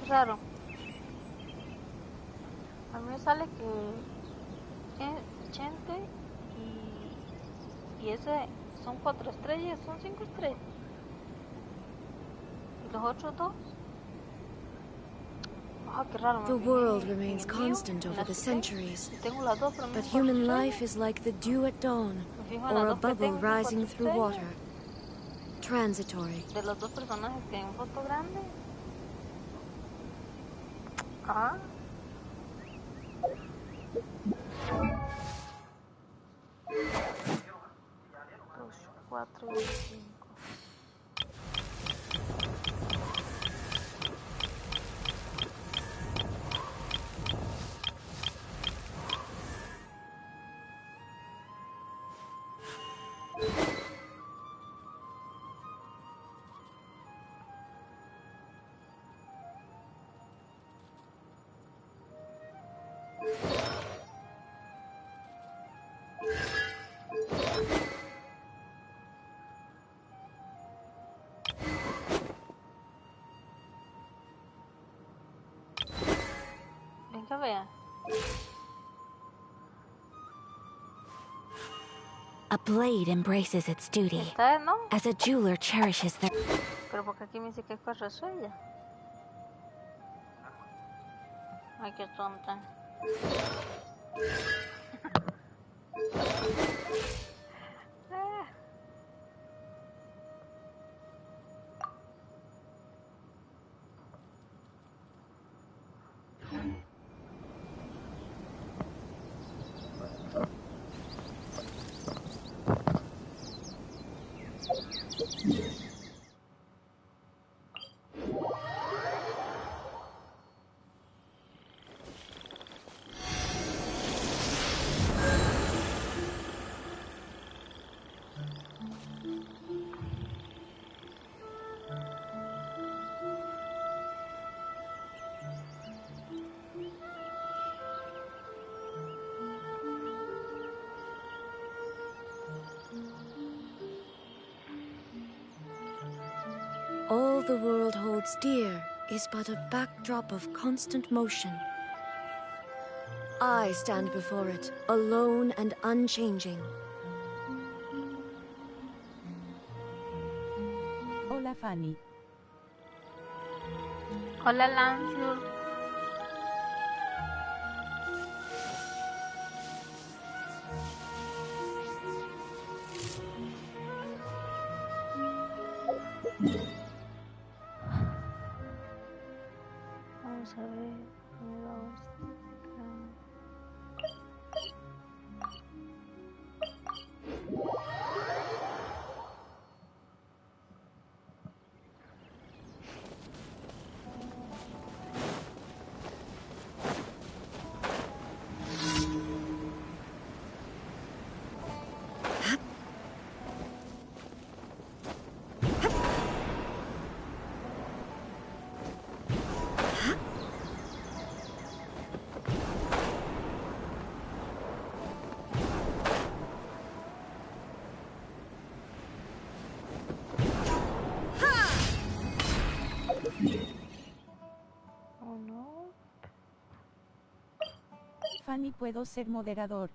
raro. A mí me sale que Chente y ese son 4 estrellas, son 5 estrellas. Y los otros dos. Ah, qué raro. The world remains constant over the centuries, but human life is like the dew at dawn, or a bubble rising through water. Transitory. De los dos personajes que hay un foto grande. Ah. 2, 4 y 5. Venga, vea. A blade embraces its duty, Esta es, ¿no? as a jeweler cherishes their... Pero porque aquí me dice que es cosa suya. Ay, qué tonta. All the world holds dear is but a backdrop of constant motion. I stand before it, alone and unchanging. Hola, Fanny. Hola, Lancius. Vamos a ver. Fanny, puedo ser moderador.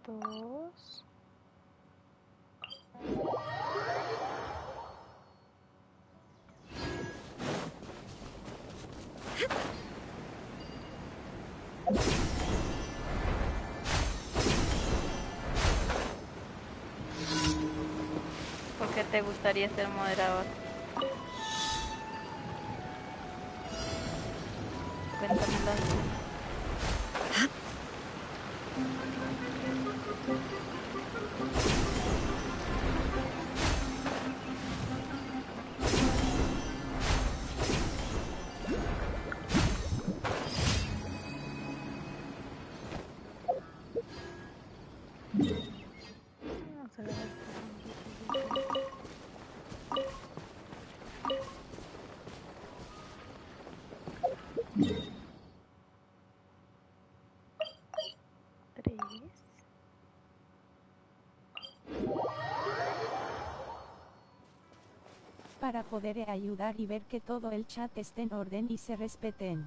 2. ¿Por qué te gustaría ser moderador? Cuéntamelo. Vamos a ver para poder ayudar y ver que todo el chat esté en orden y se respeten.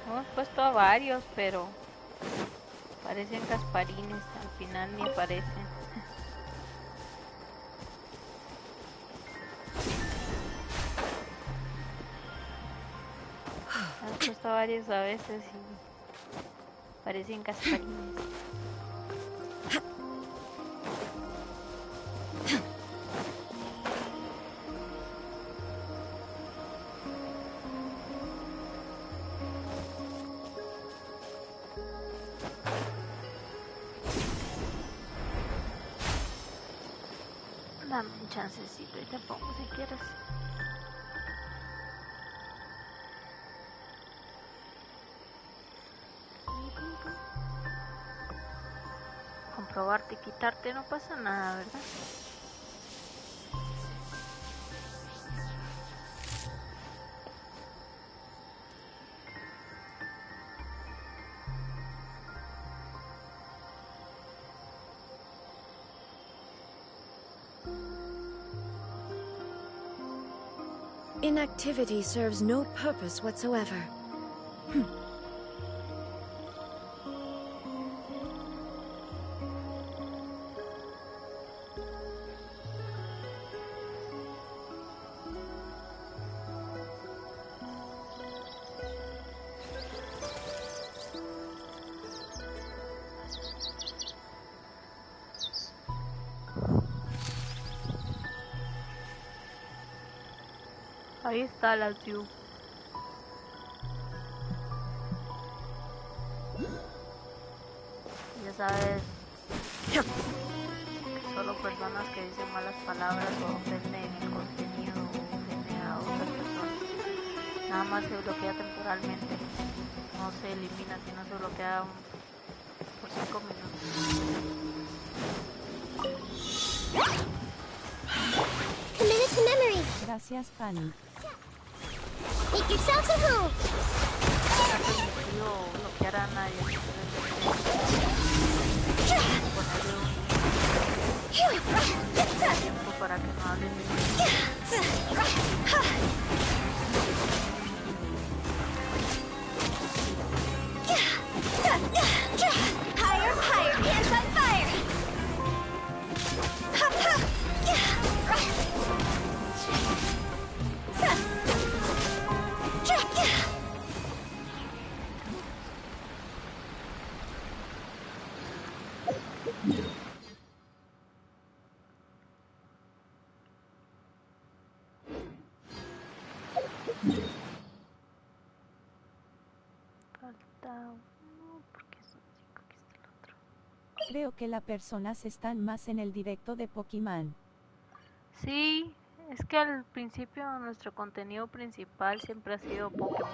Hemos puesto a varios, pero parecen casparines, al final ni aparecen. Hemos puesto a varios a veces y parecen casparines. Dame un chancecito y te pongo si quieres. Comprobarte y quitarte no pasa nada, ¿verdad? Inactivity serves no purpose whatsoever. Ahí está la Yu. Ya sabes, solo personas que dicen malas palabras o ofenden el contenido o ofenden a otras personas. Nada más se bloquea temporalmente. No se elimina, sino se bloquea por 5 minutos. Commit it to memory. Gracias, Fanny. Make yourselves at home. No ha permitido bloquear a nadie. Ponerle un tiempo para que no hablen de mí. Higher, higher, hands on fire. Falta uno, porque son 5, aquí está el otro. Creo que las personas están más en el directo de Pokémon. Sí, es que al principio nuestro contenido principal siempre ha sido Pokémon.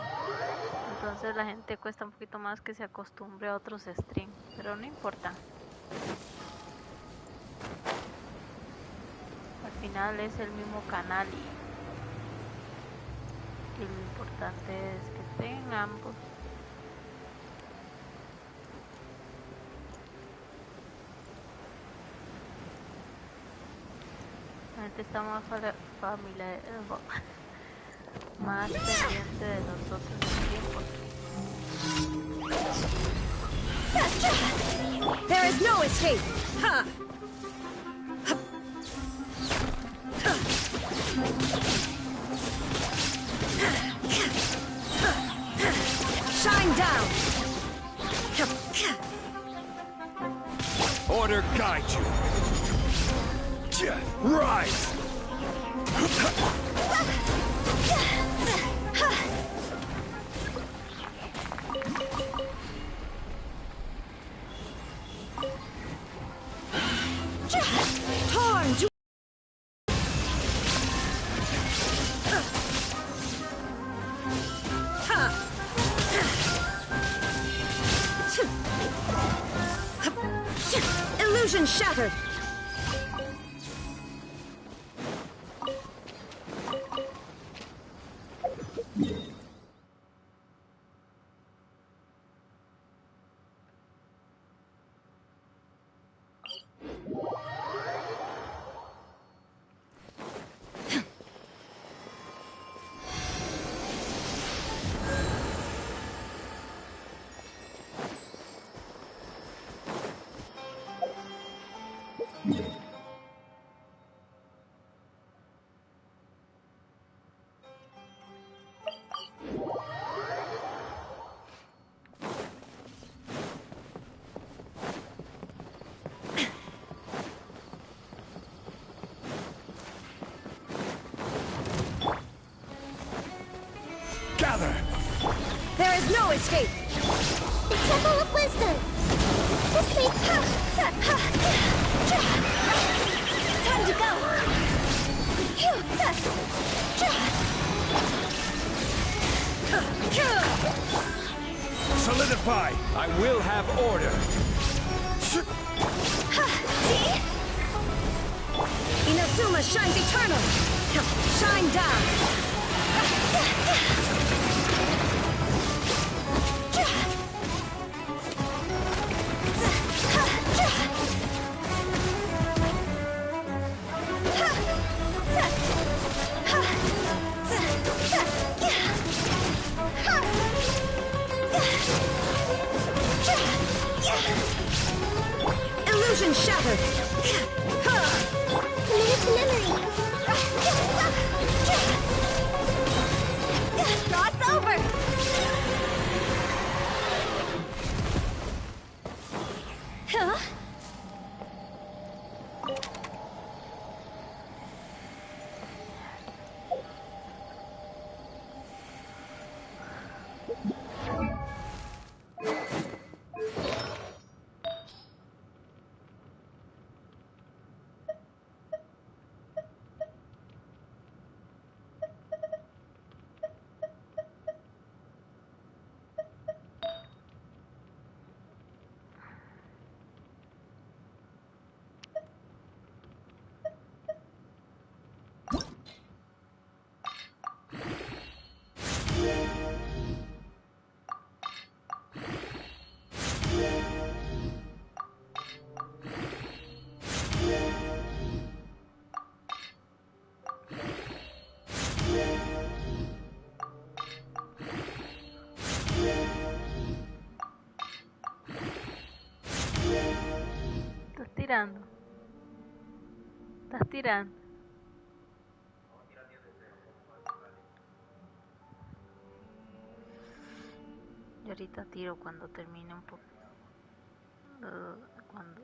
Entonces la gente cuesta un poquito más que se acostumbre a otros streams, pero no importa. Al final es el mismo canal y lo importante es que estén ambos. La gente está más familiar, más pendiente de nosotros en tiempo. There is no escape! Ha! Shine down! Order guide you! Rise! Torn to... Illusion shattered! almost done. This way. Time to go. Solidify! I will have order! Inazuma shines eternal! Shine down! Illusion shattered! Committed to memory. Cross over. Huh? Estás tirando. Estás tirando. Yo ahorita tiro cuando termine un poco. Cuando...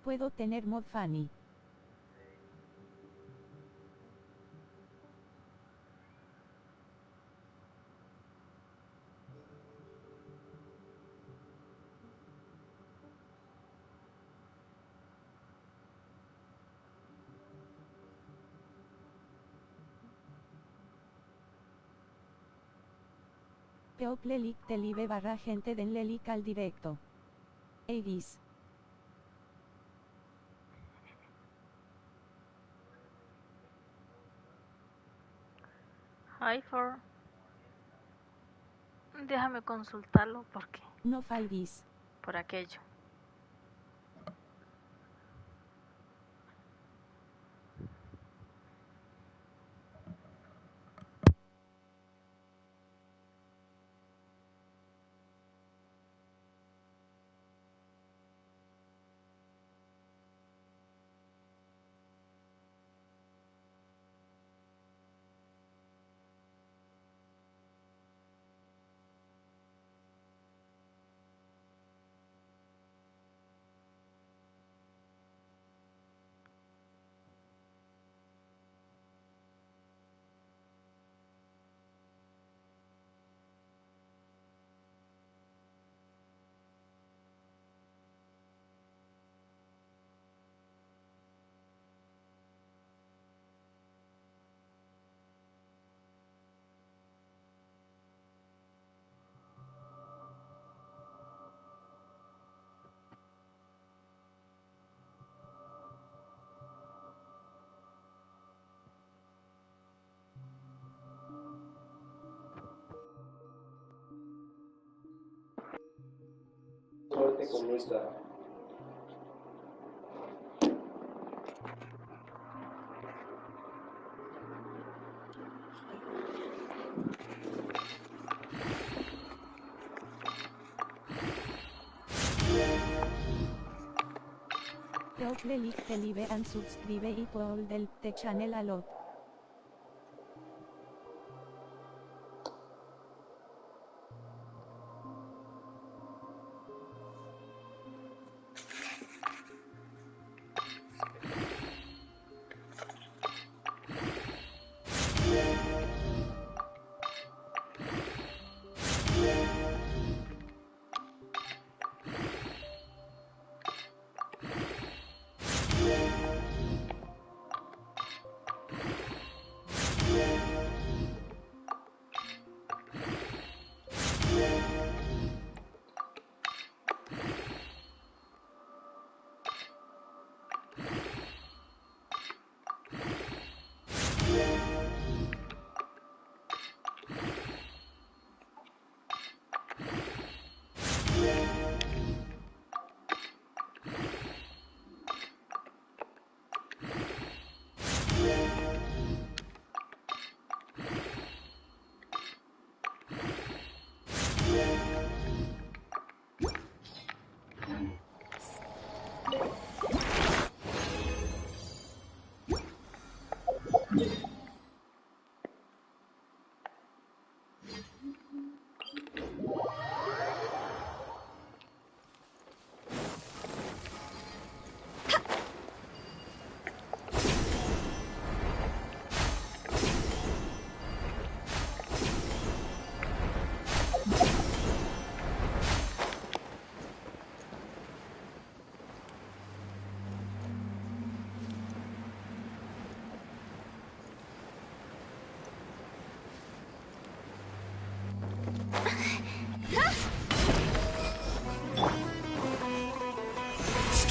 Puedo tener mod Fanny. Peoplelik telive barra gente den lelik al directo. Egis. Hi for... Déjame consultarlo porque... No falguis. Por aquello. Suerte con esta. Lelik te live and subscribe y all del the channel a lot.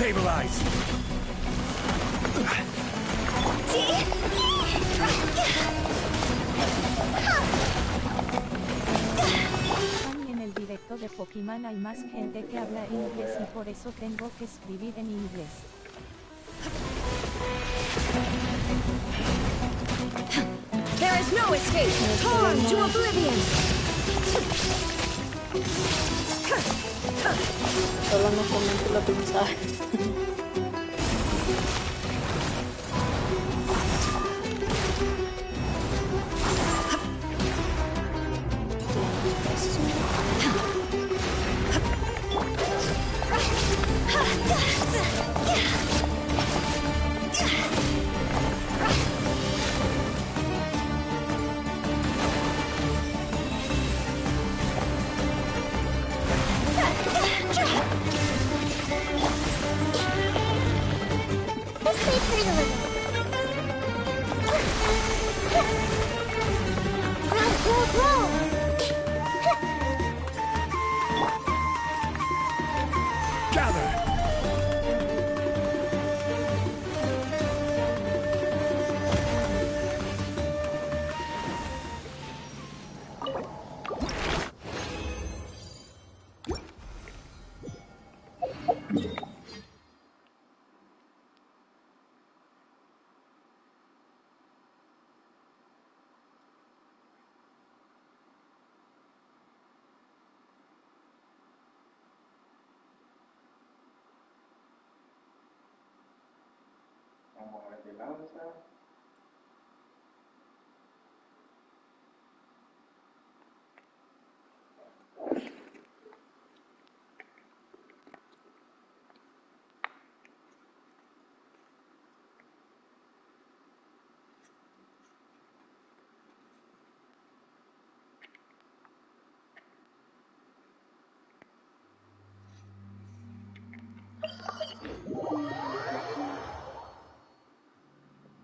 Stabilize! Y en el directo de Pokémon hay más gente que habla inglés y por eso tengo que escribir en inglés. There is no escape! Torn to oblivion! Solo no comento lo que no sabe.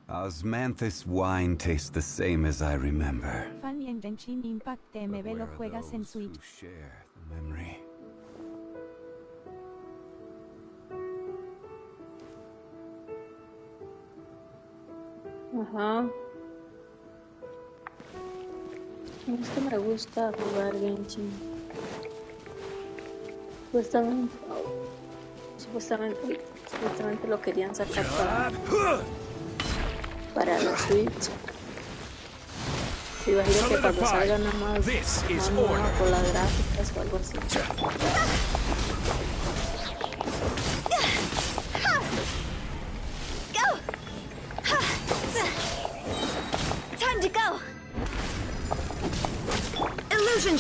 Osmanthus wine tastes the same as I remember. Fan y en Genshin Impact TMB lo juegas en Switch. Who share the memory? Ajá. Es que me gusta jugar Genshin. Supuestamente lo querían sacar para la Switch. Imagino que cuando salga nada más nueva por las gráficas o algo así.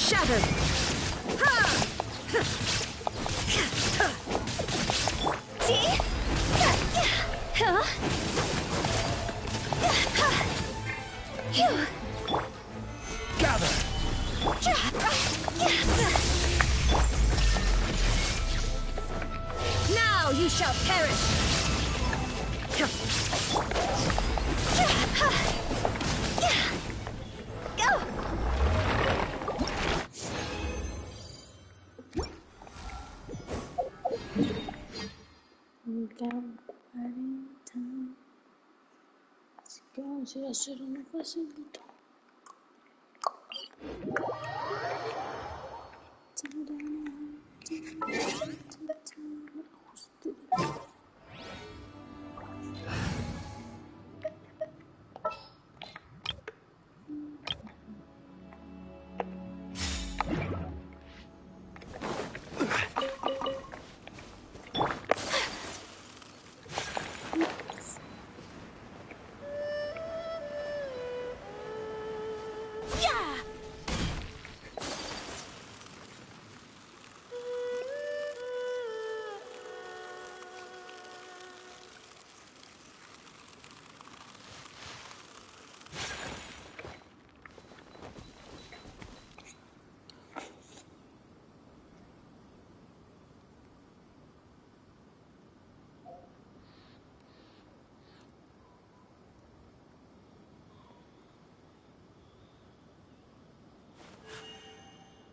shattered! Gather! Now you shall perish! Go! Así que vamos a ir a hacer uno facilito.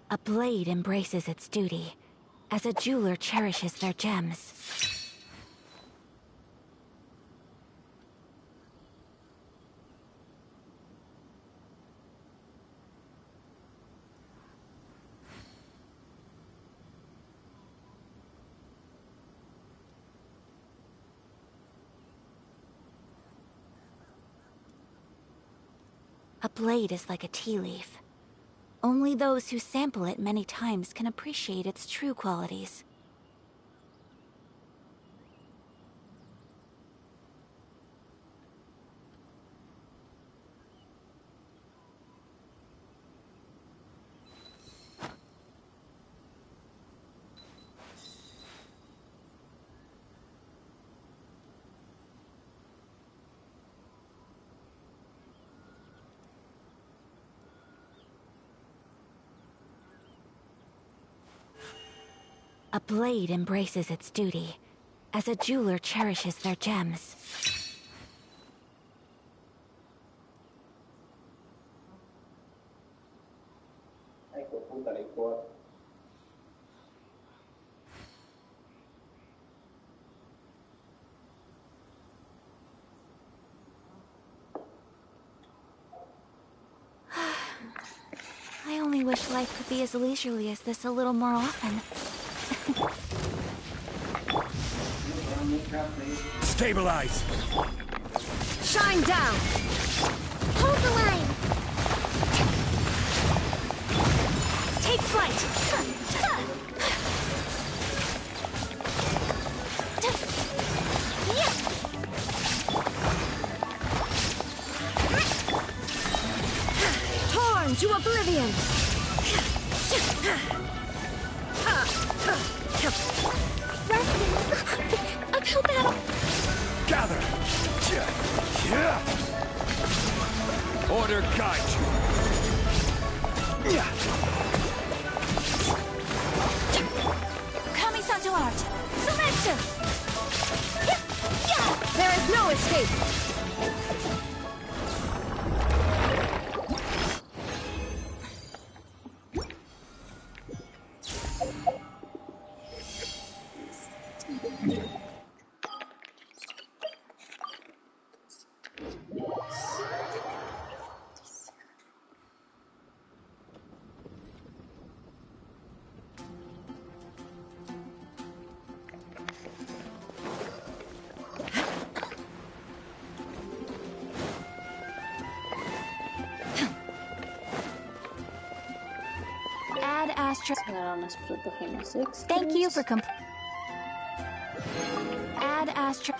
A blade embraces its duty, as a jeweler cherishes their gems. A blade is like a tea leaf. Only those who sample it many times can appreciate its true qualities. A blade embraces its duty, as a jeweler cherishes their gems. I only wish life could be as leisurely as this a little more often. Stabilize! Shine down! Hold the line! Take flight! Torn to oblivion! Uphill battle! Gather! Order guide you! Kami-santo art! Sumetsu! There is no escape! Add Astra. Ahora nos protegemos extras. Thank you for Add Astra.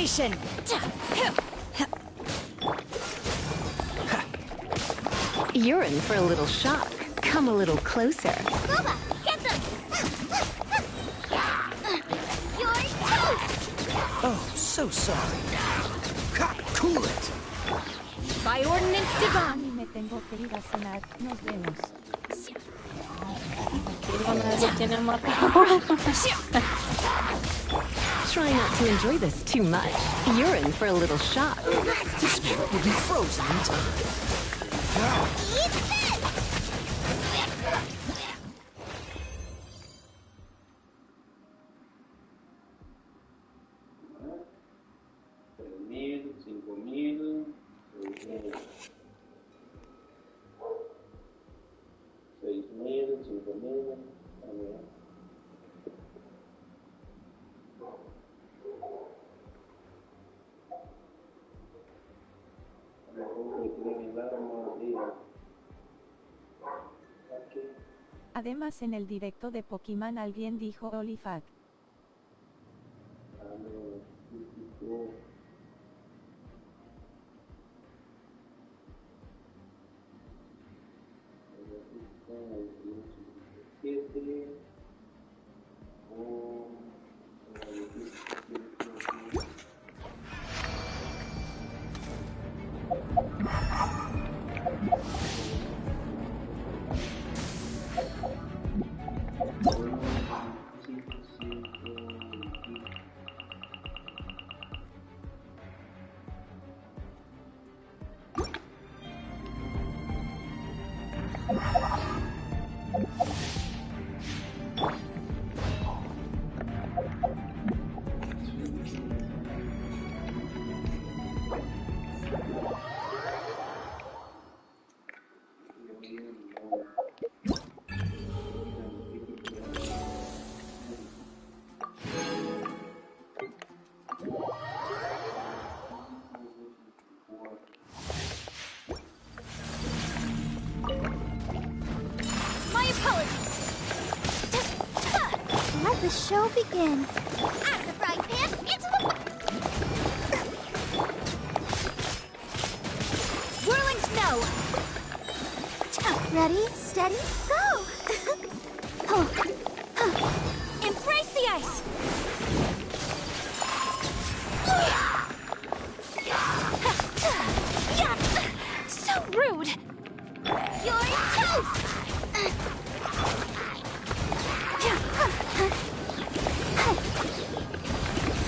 Annihilation! You're in for a little shock. Come a little closer. Boba, get them! You're toast! Oh, so sorry. Cool it! By ordinance divine. Y me tengo que ir a cenar. Nos vemos. Try not to enjoy this too much. You're in for a little shock. This meat will be frozen in time. Eat this! 3.000, 5.000, 6.000. 6.000, 5.000. A ver. Además en el directo de Pokémon alguien dijo Olifat. Let the show begin. Out of the frying pan, into the... Whirling snow. Ready, steady, go! Embrace the ice. So rude. You're toast.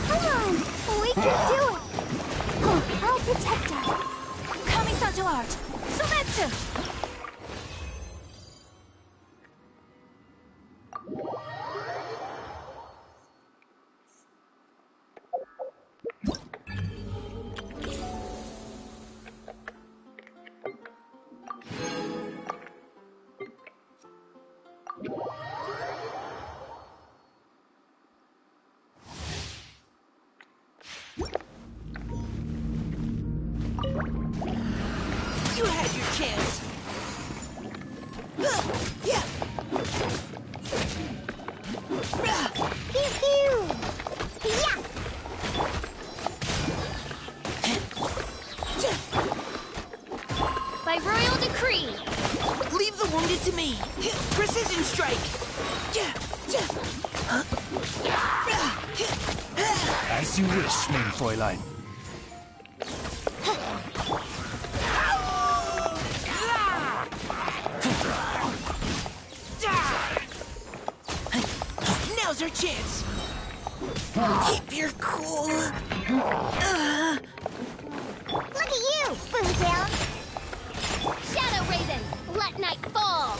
Come on, we can do it! I'll protect us. Kami-san to art. Sumetsu! You had your chance. Yeah. Pew pew! Yeah! By royal decree! Leave the wounded to me. Precision strike. As you wish, mein Fräulein. Now's our chance. Keep your cool. Look at you, Boo Down! Shadow Raven, let night fall!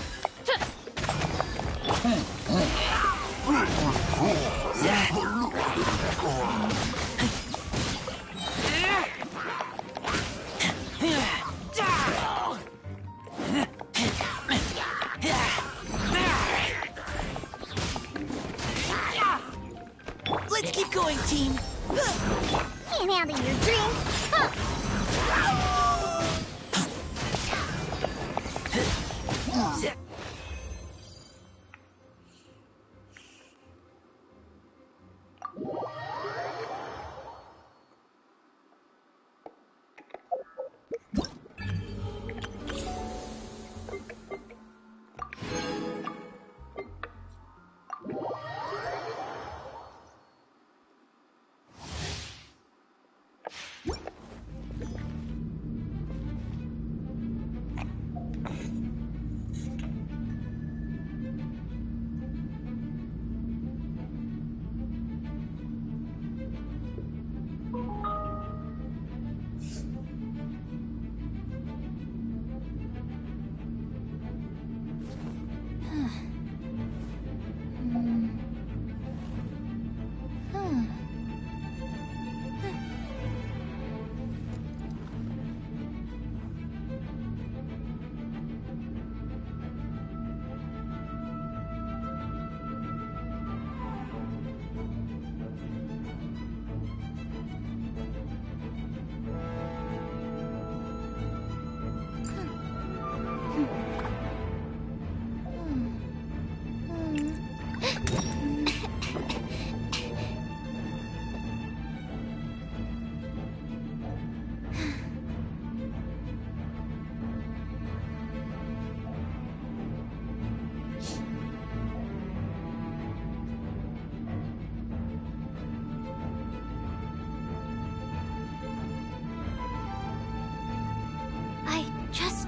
Let's keep going, team. Can't handle your dream!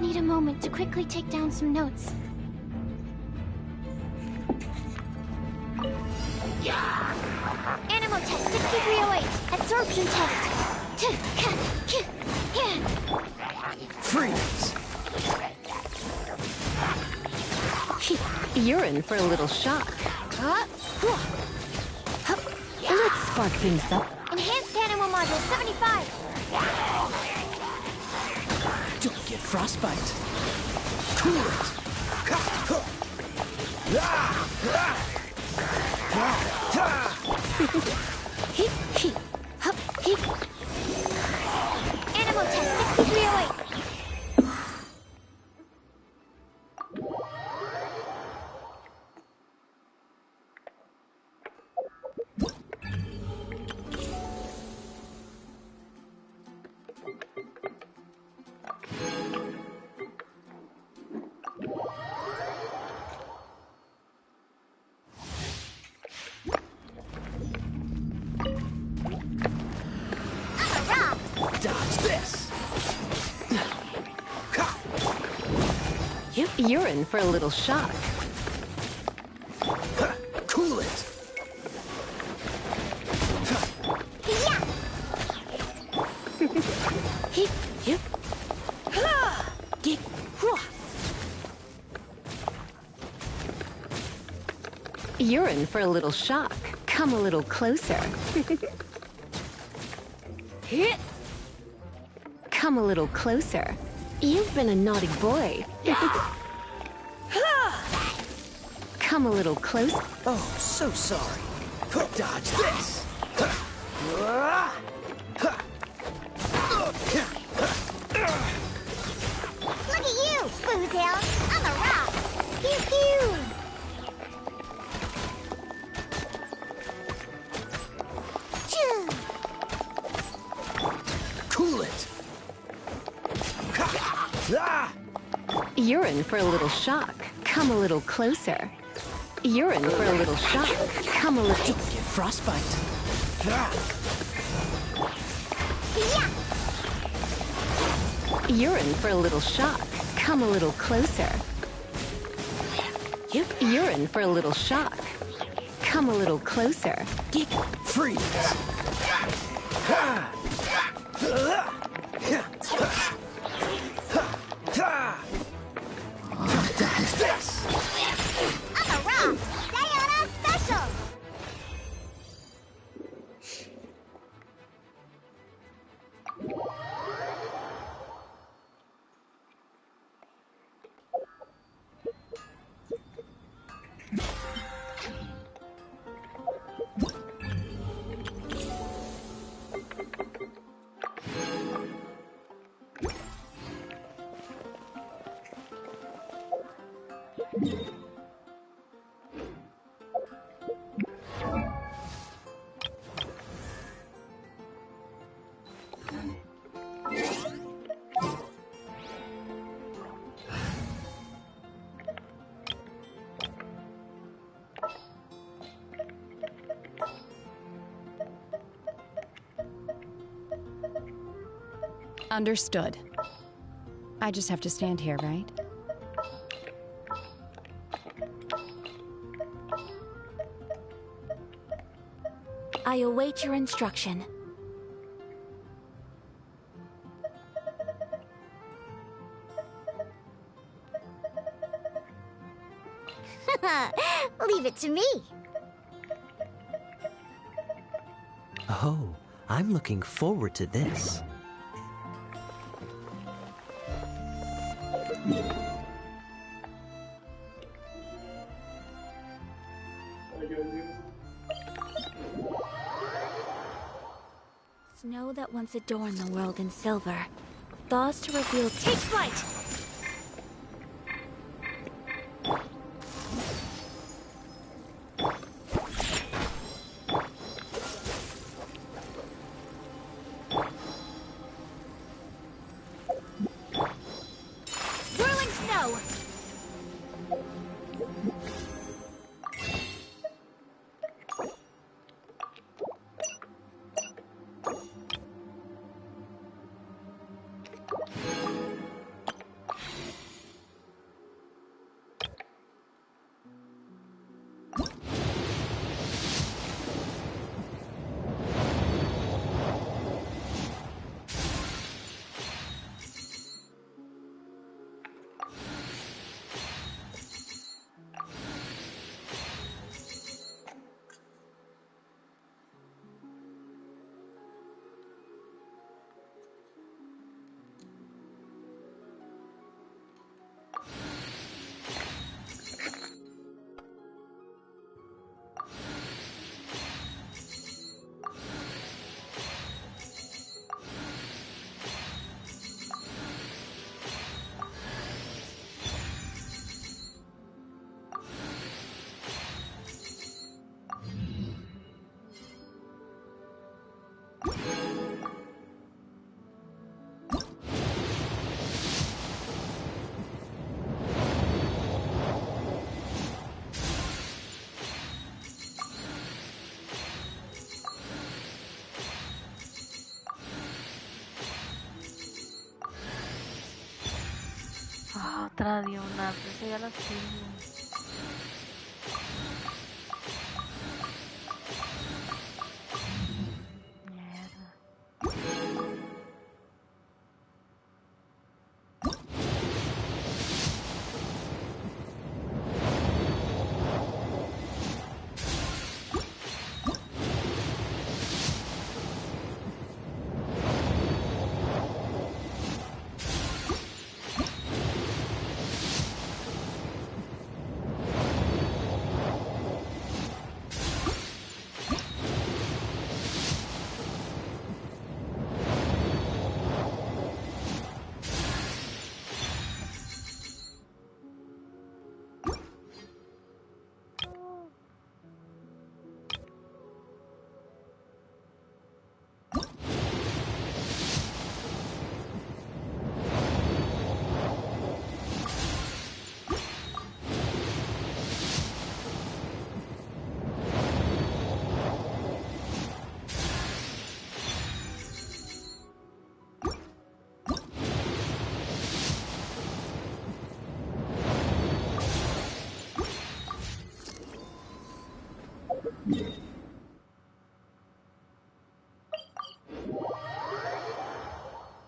need a moment to quickly take down some notes. Animal test 6308. Absorption test. Freeze! You're in for a little shock. Let's spark things up. Enhanced animal module 75. Don't get frostbite. Cool it. Animal test 6308. Dodge this. You're in for a little shock. Cool it. You're in for a little shock. Come a little closer. Come a little closer. You've been a naughty boy. Come a little closer. Oh, so sorry. Dodge this. Look at you, Foozhound. I'm a rock. Pew pew. Choo. Cool it. You're in for a little shock. Come a little closer. You're in for a little shock. Come a little... Don't get frostbite. You're in for a little shock. Come a little closer. You're in for a little shock. Come a little closer. Freeze. Dodge this. I'm a rock. Diana special. Understood. I just have to stand here, right? I await your instruction. Leave it to me. Oh, I'm looking forward to this. Snow that once adorned the world in silver, thaws to reveal... Take flight! Whirling snow. Otra de una, pues ya las tengo.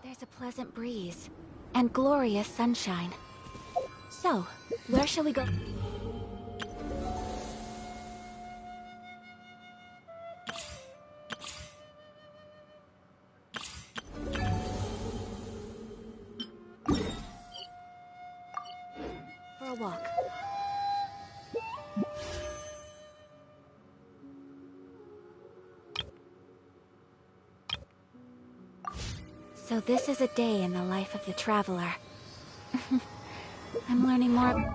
There's a pleasant breeze and glorious sunshine. So, where shall we go? For a walk. So this is a day in the life of the traveler. I'm learning more.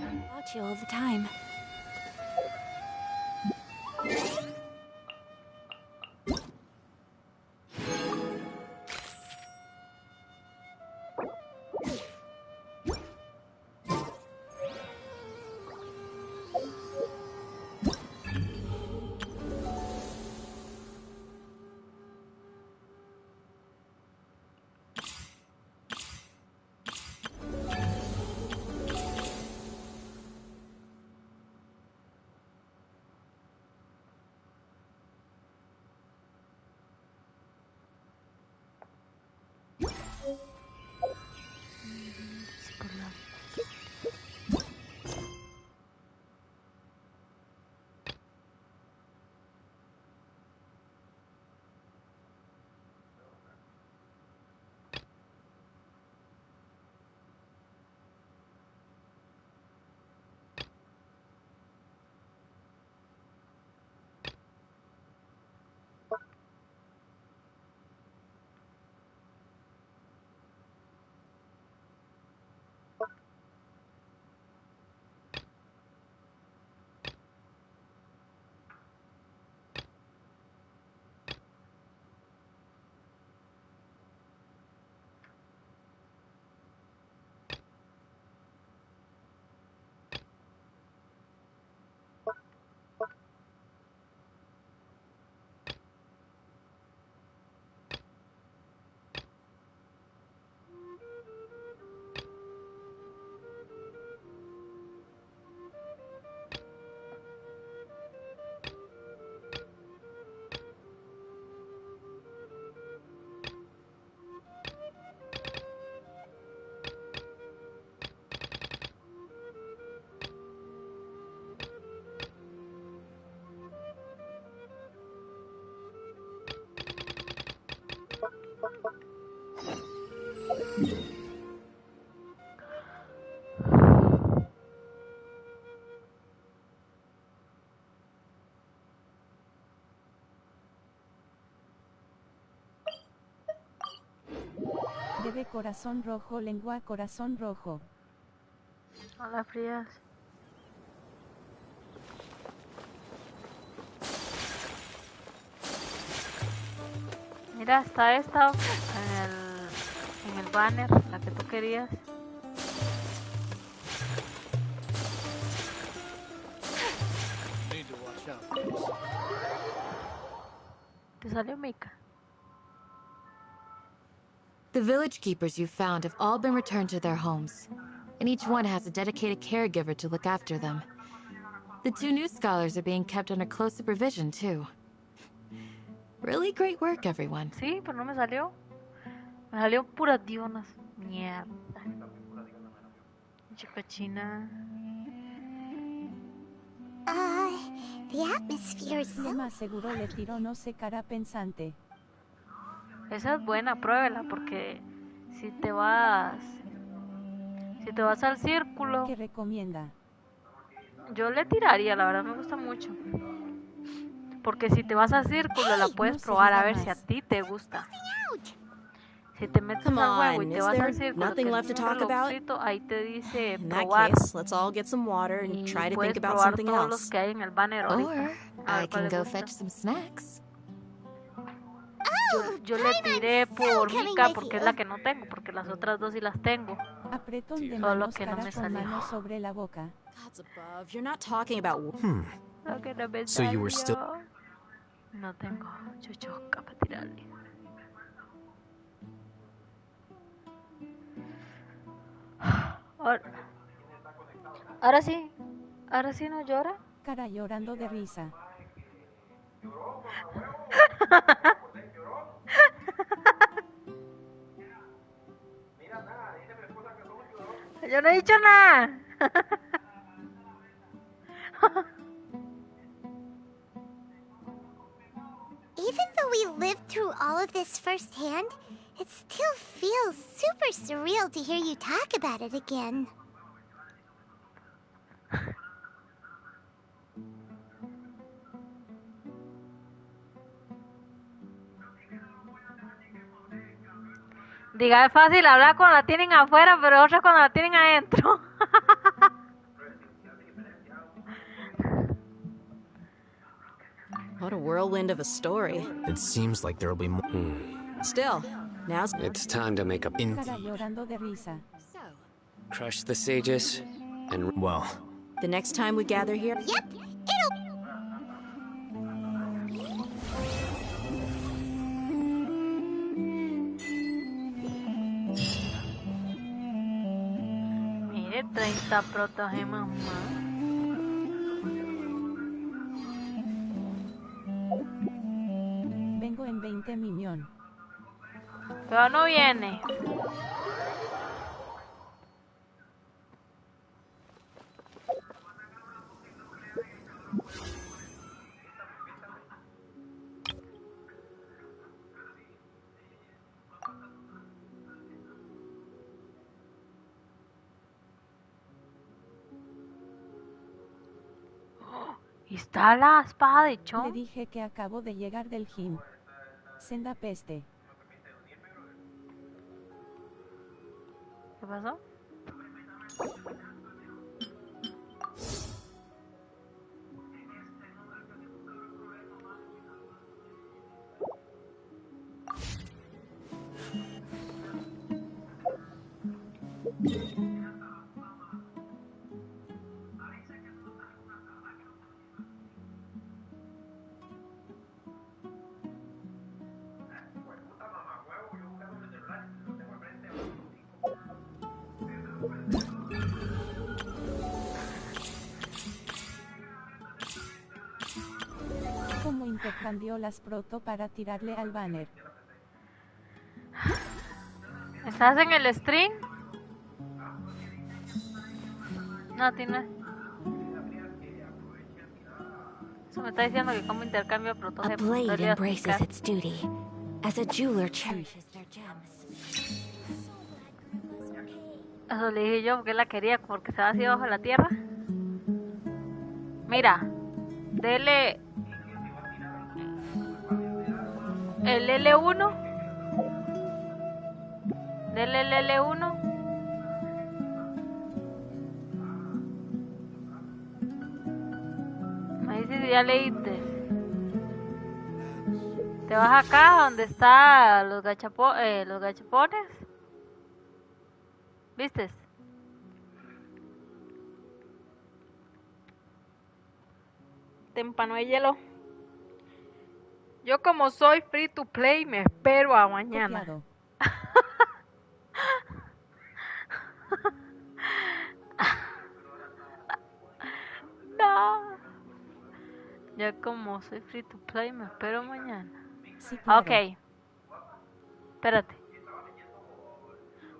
About you all the time. Debe corazón rojo, lengua corazón rojo. Hola, frías. Mira, está esta en el banner, la que tú querías. ¿Te salió Mika? The village keepers you've found have all been returned to their homes, and each one has a dedicated caregiver to look after them. The 2 new scholars are being kept under close supervision, too. Really great work, everyone. Sí, pero no me salió. Me salió puras dionas. Mierda. Chica china. The atmosphere is Lo más seguro le tiró no sé cara pensante. Esa es buena, pruébela, porque si te vas al círculo. ¿Qué recomienda? Yo le tiraría, la verdad me gusta mucho. Porque si te vas al círculo la puedes probar a ver si a ti te gusta. Si te metes al juego y te vas al círculo, que es un relojcito, ahí te dice probar. Let's all get some water and try to think about probar something todos else. los que hay en el banner ahorita. Or I can go fetch some snacks. Yo le tiré por Mika porque es la que no tengo, porque las otras dos sí las tengo. Apretón de Solo manos que no cara me con salió. mano sobre la boca. God's above, you're not talking about... Lo que no me So you were salió. still... No tengo chuchoca para tirarle. Ahora sí no llora. Cara llorando de risa. Yo no he dicho nada. Even though we lived through all of this firsthand, it still feels super surreal to hear you talk about it again. Diga, es fácil hablar cuando la tienen afuera, pero otra cuando la tienen adentro. What a whirlwind of a story. It seems like there'll be more. Still, now's... It's time to make up Cara llorando de risa. crush the sages and... Well, the next time we gather here... Yep, Mire, 30 protogemas más. Vengo en 20 minión. Pero no viene. ¿Y está la espada de Le Chon? dije que acabo de llegar del gym. Senda peste. ¿Qué pasó? Como intercambió las proto para tirarle al banner. ¿Estás en el stream? No, Tina. Eso me está diciendo que como intercambio A protogemas. blade embraces its duty, as a jeweler cherishes Eso le dije yo porque la quería, porque se va así bajo la tierra. Mira, dele el L1. Dele el L1. Me dice si ya leíste. Te vas acá donde está los gachapones. ¿Viste? Témpano de hielo. Yo como soy free to play me espero a mañana. No. Yo como soy free to play me espero mañana. Sí, claro. Ok. Espérate.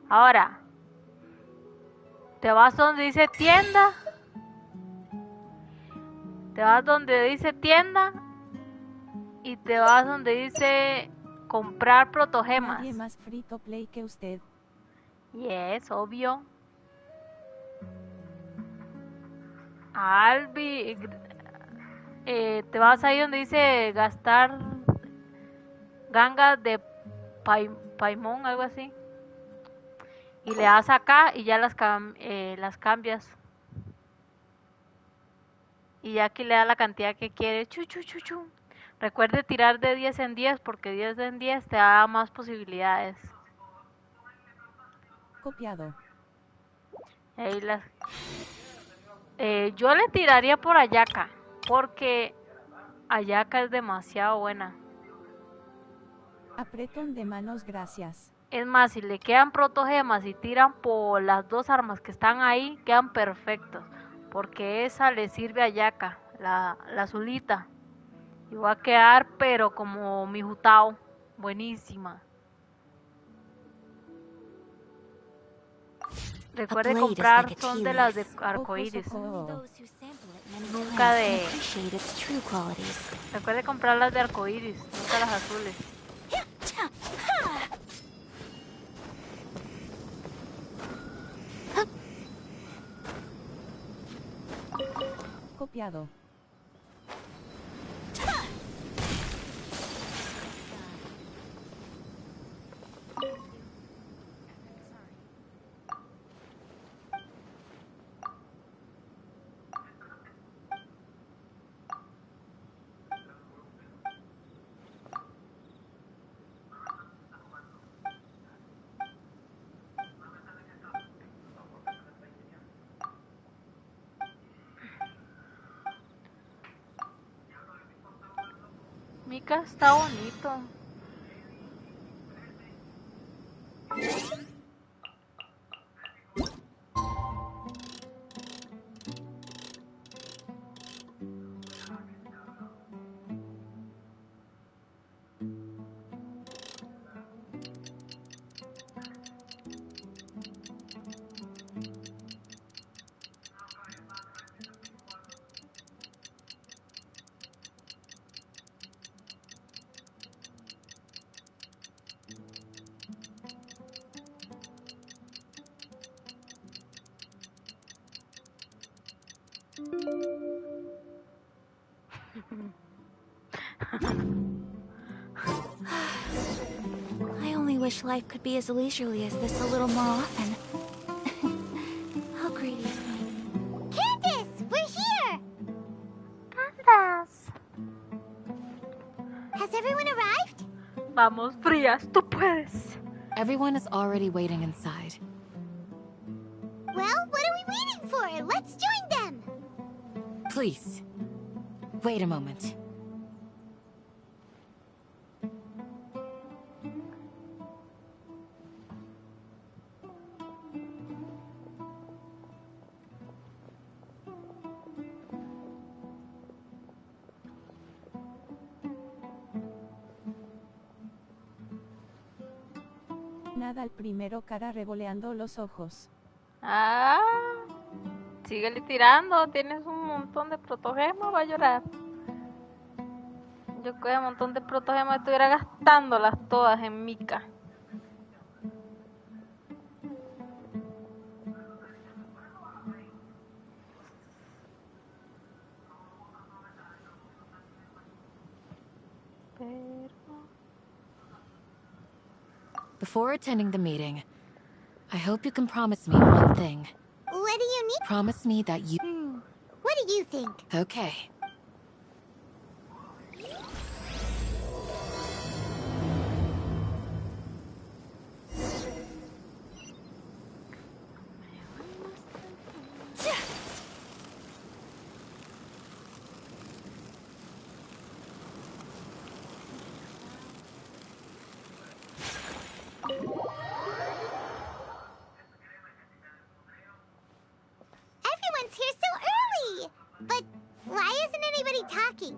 Ahora. Te vas donde dice tienda. Te vas donde dice tienda. Y te vas donde dice comprar protogemas. Nadie más free to play que usted. Yes, obvio. Albi. Te vas ahí donde dice gastar gangas de paimón, algo así. Y le das acá y ya las cambias. Y ya aquí le da la cantidad que quiere. Chu. Recuerde tirar de 10 en 10 porque 10 en 10 te da más posibilidades. Copiado. Ahí yo le tiraría por Ayaka porque Ayaka es demasiado buena. Apretón de manos, gracias. Es más, si le quedan protogemas y tiran por las dos armas que están ahí, quedan perfectos. Porque esa le sirve a Ayaka, la azulita. Y va a quedar, pero como mi Jutao. Buenísima. Recuerde comprar, son de las de arcoíris. Nunca de... Recuerde comprar las de arcoíris, nunca las azules. Copiado. Mika está bonito. I only wish life could be as leisurely as this a little more often. How great is me? Candace, we're here! Candace. Has everyone arrived? Vamos, frías, tú puedes. Everyone is already waiting inside. Well, what are we waiting for? Let's join them! Please, wait a moment. Nada al primero, cara revoleando los ojos. Ah, síguele tirando, tienes un montón de protogemas, va a llorar. Yo con un montón de protogemas estuviera gastándolas todas en Mika. Before attending the meeting, I hope you can promise me one thing. What do you need? Promise me that you... What do you think? Okay. Everyone's here so early! But why isn't anybody talking?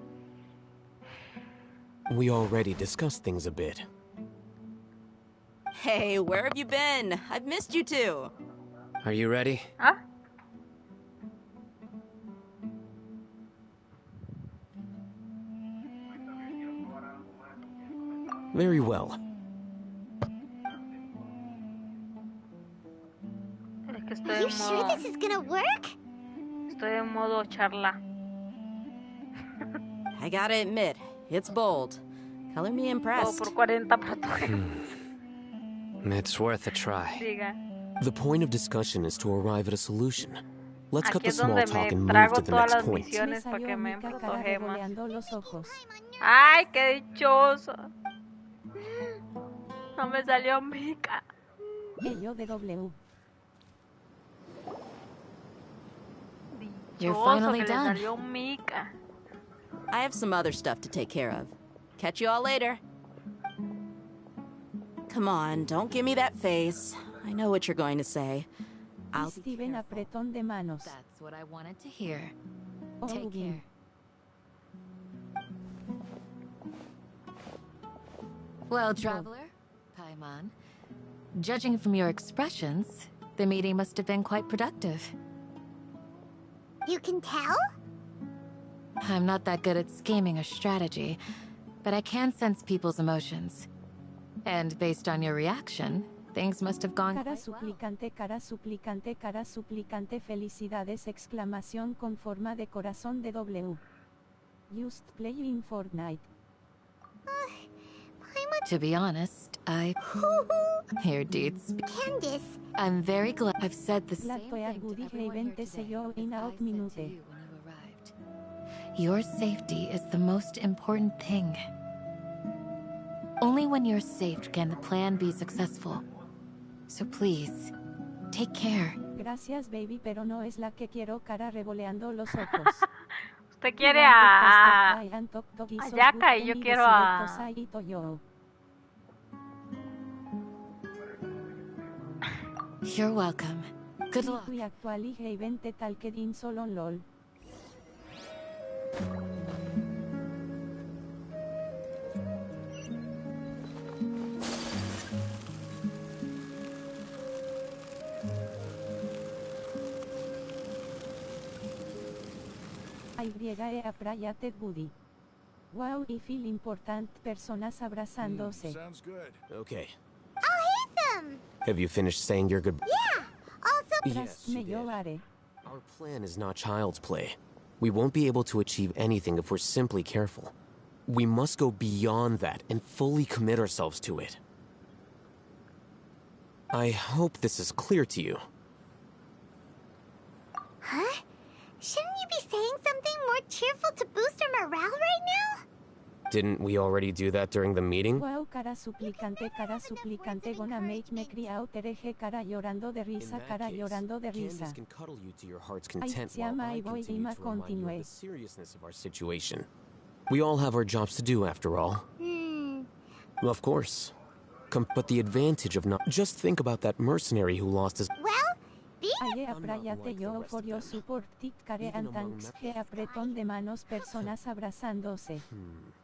We already discussed things a bit. Hey, where have you been? I've missed you two. Are you ready? Huh? Very well. Es que estoy Are you en sure modo... this is gonna work? Estoy en modo charla. I gotta admit, it's bold. Color me Todo impressed. por 40 portugués. It's worth a try. Diga. The point of discussion is to arrive at a solution. Let's cut Aquí the es small donde talk and me move trago to the todas next las point. misiones para que me Mika cara protoge más. revoleando los ojos. ¡Ay, qué dichoso! No me salió Mika. Ello de W. You're Dichoso finally que le done. salió Mika. I have some other stuff to take care of. Catch you all later. Come on, don't give me that face. I know what you're going to say. I'll be Steven careful. apretón de manos. That's what I wanted to hear. Oh, Take bien. care. Well, traveler, Paimon, judging from your expressions, the meeting must have been quite productive. You can tell? I'm not that good at scheming or strategy, but I can sense people's emotions. And based on your reaction, things must have gone Cara quite well. suplicante, cara suplicante, cara suplicante, felicidades, exclamación con forma de corazón de W. Just playing Fortnite. To be honest, Here, dudes. Candice. I'm very glad I've said the La same toy thing to agudi everyone here revente se today yo as in I out said to minute. you when you arrived. Your safety is the most important thing. Only when you're safe can the plan be successful. So please, take care. Gracias baby, pero no es la que quiero, cara revoleando los ojos. Usted quiere a a Yaka y yo quiero a... You're welcome. Good luck. Y actuali e vente tal que din solon lol. Y a Praia Ted Buddy. Wow, y feel important, personas abrazándose. Sounds good. Okay. I'll hate them! Have you finished saying your goodbye? Yeah! Also, Yes, you did. Llorare. Our plan is not child's play. We won't be able to achieve anything if we're simply careful. We must go beyond that and fully commit ourselves to it. I hope this is clear to you. Huh? Shouldn't you be saying something more cheerful to boost our morale right now? Didn't we already do that during the meeting? Wow, cara suplicante gonna make me cry out hereje, cara llorando de risa, cara llorando de risa. Candice can cuddle you to your heart's content se while llama I y voy continue y to remind you continue. of the seriousness of our situation. We all have our jobs to do, after all. Of course. But the advantage of not... Just think about that mercenary who lost his... Well, Aye apráyate yo for your support, tit care and thanks, que apretón de manos, personas abrazándose.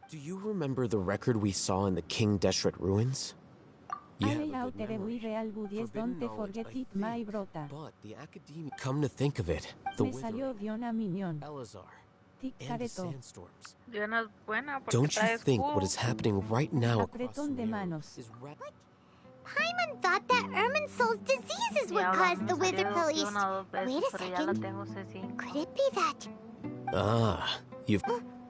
Do you remember the record we saw in the King Deshret ruins? You have a Aye good outere memory. we real budies, don't forget it, my brota. But the academia... Come to think of it, the Me salió Diona Minion. Elazar, Tic and the careto. sandstorms. Diana es buena porque Don't you trae think what escudo. is happening right now across Apretón de Sumeru manos. is Paimon thought that Irminsul's diseases would cause the Wither Pill East. Wait a second. Could it be that? Ah, you've...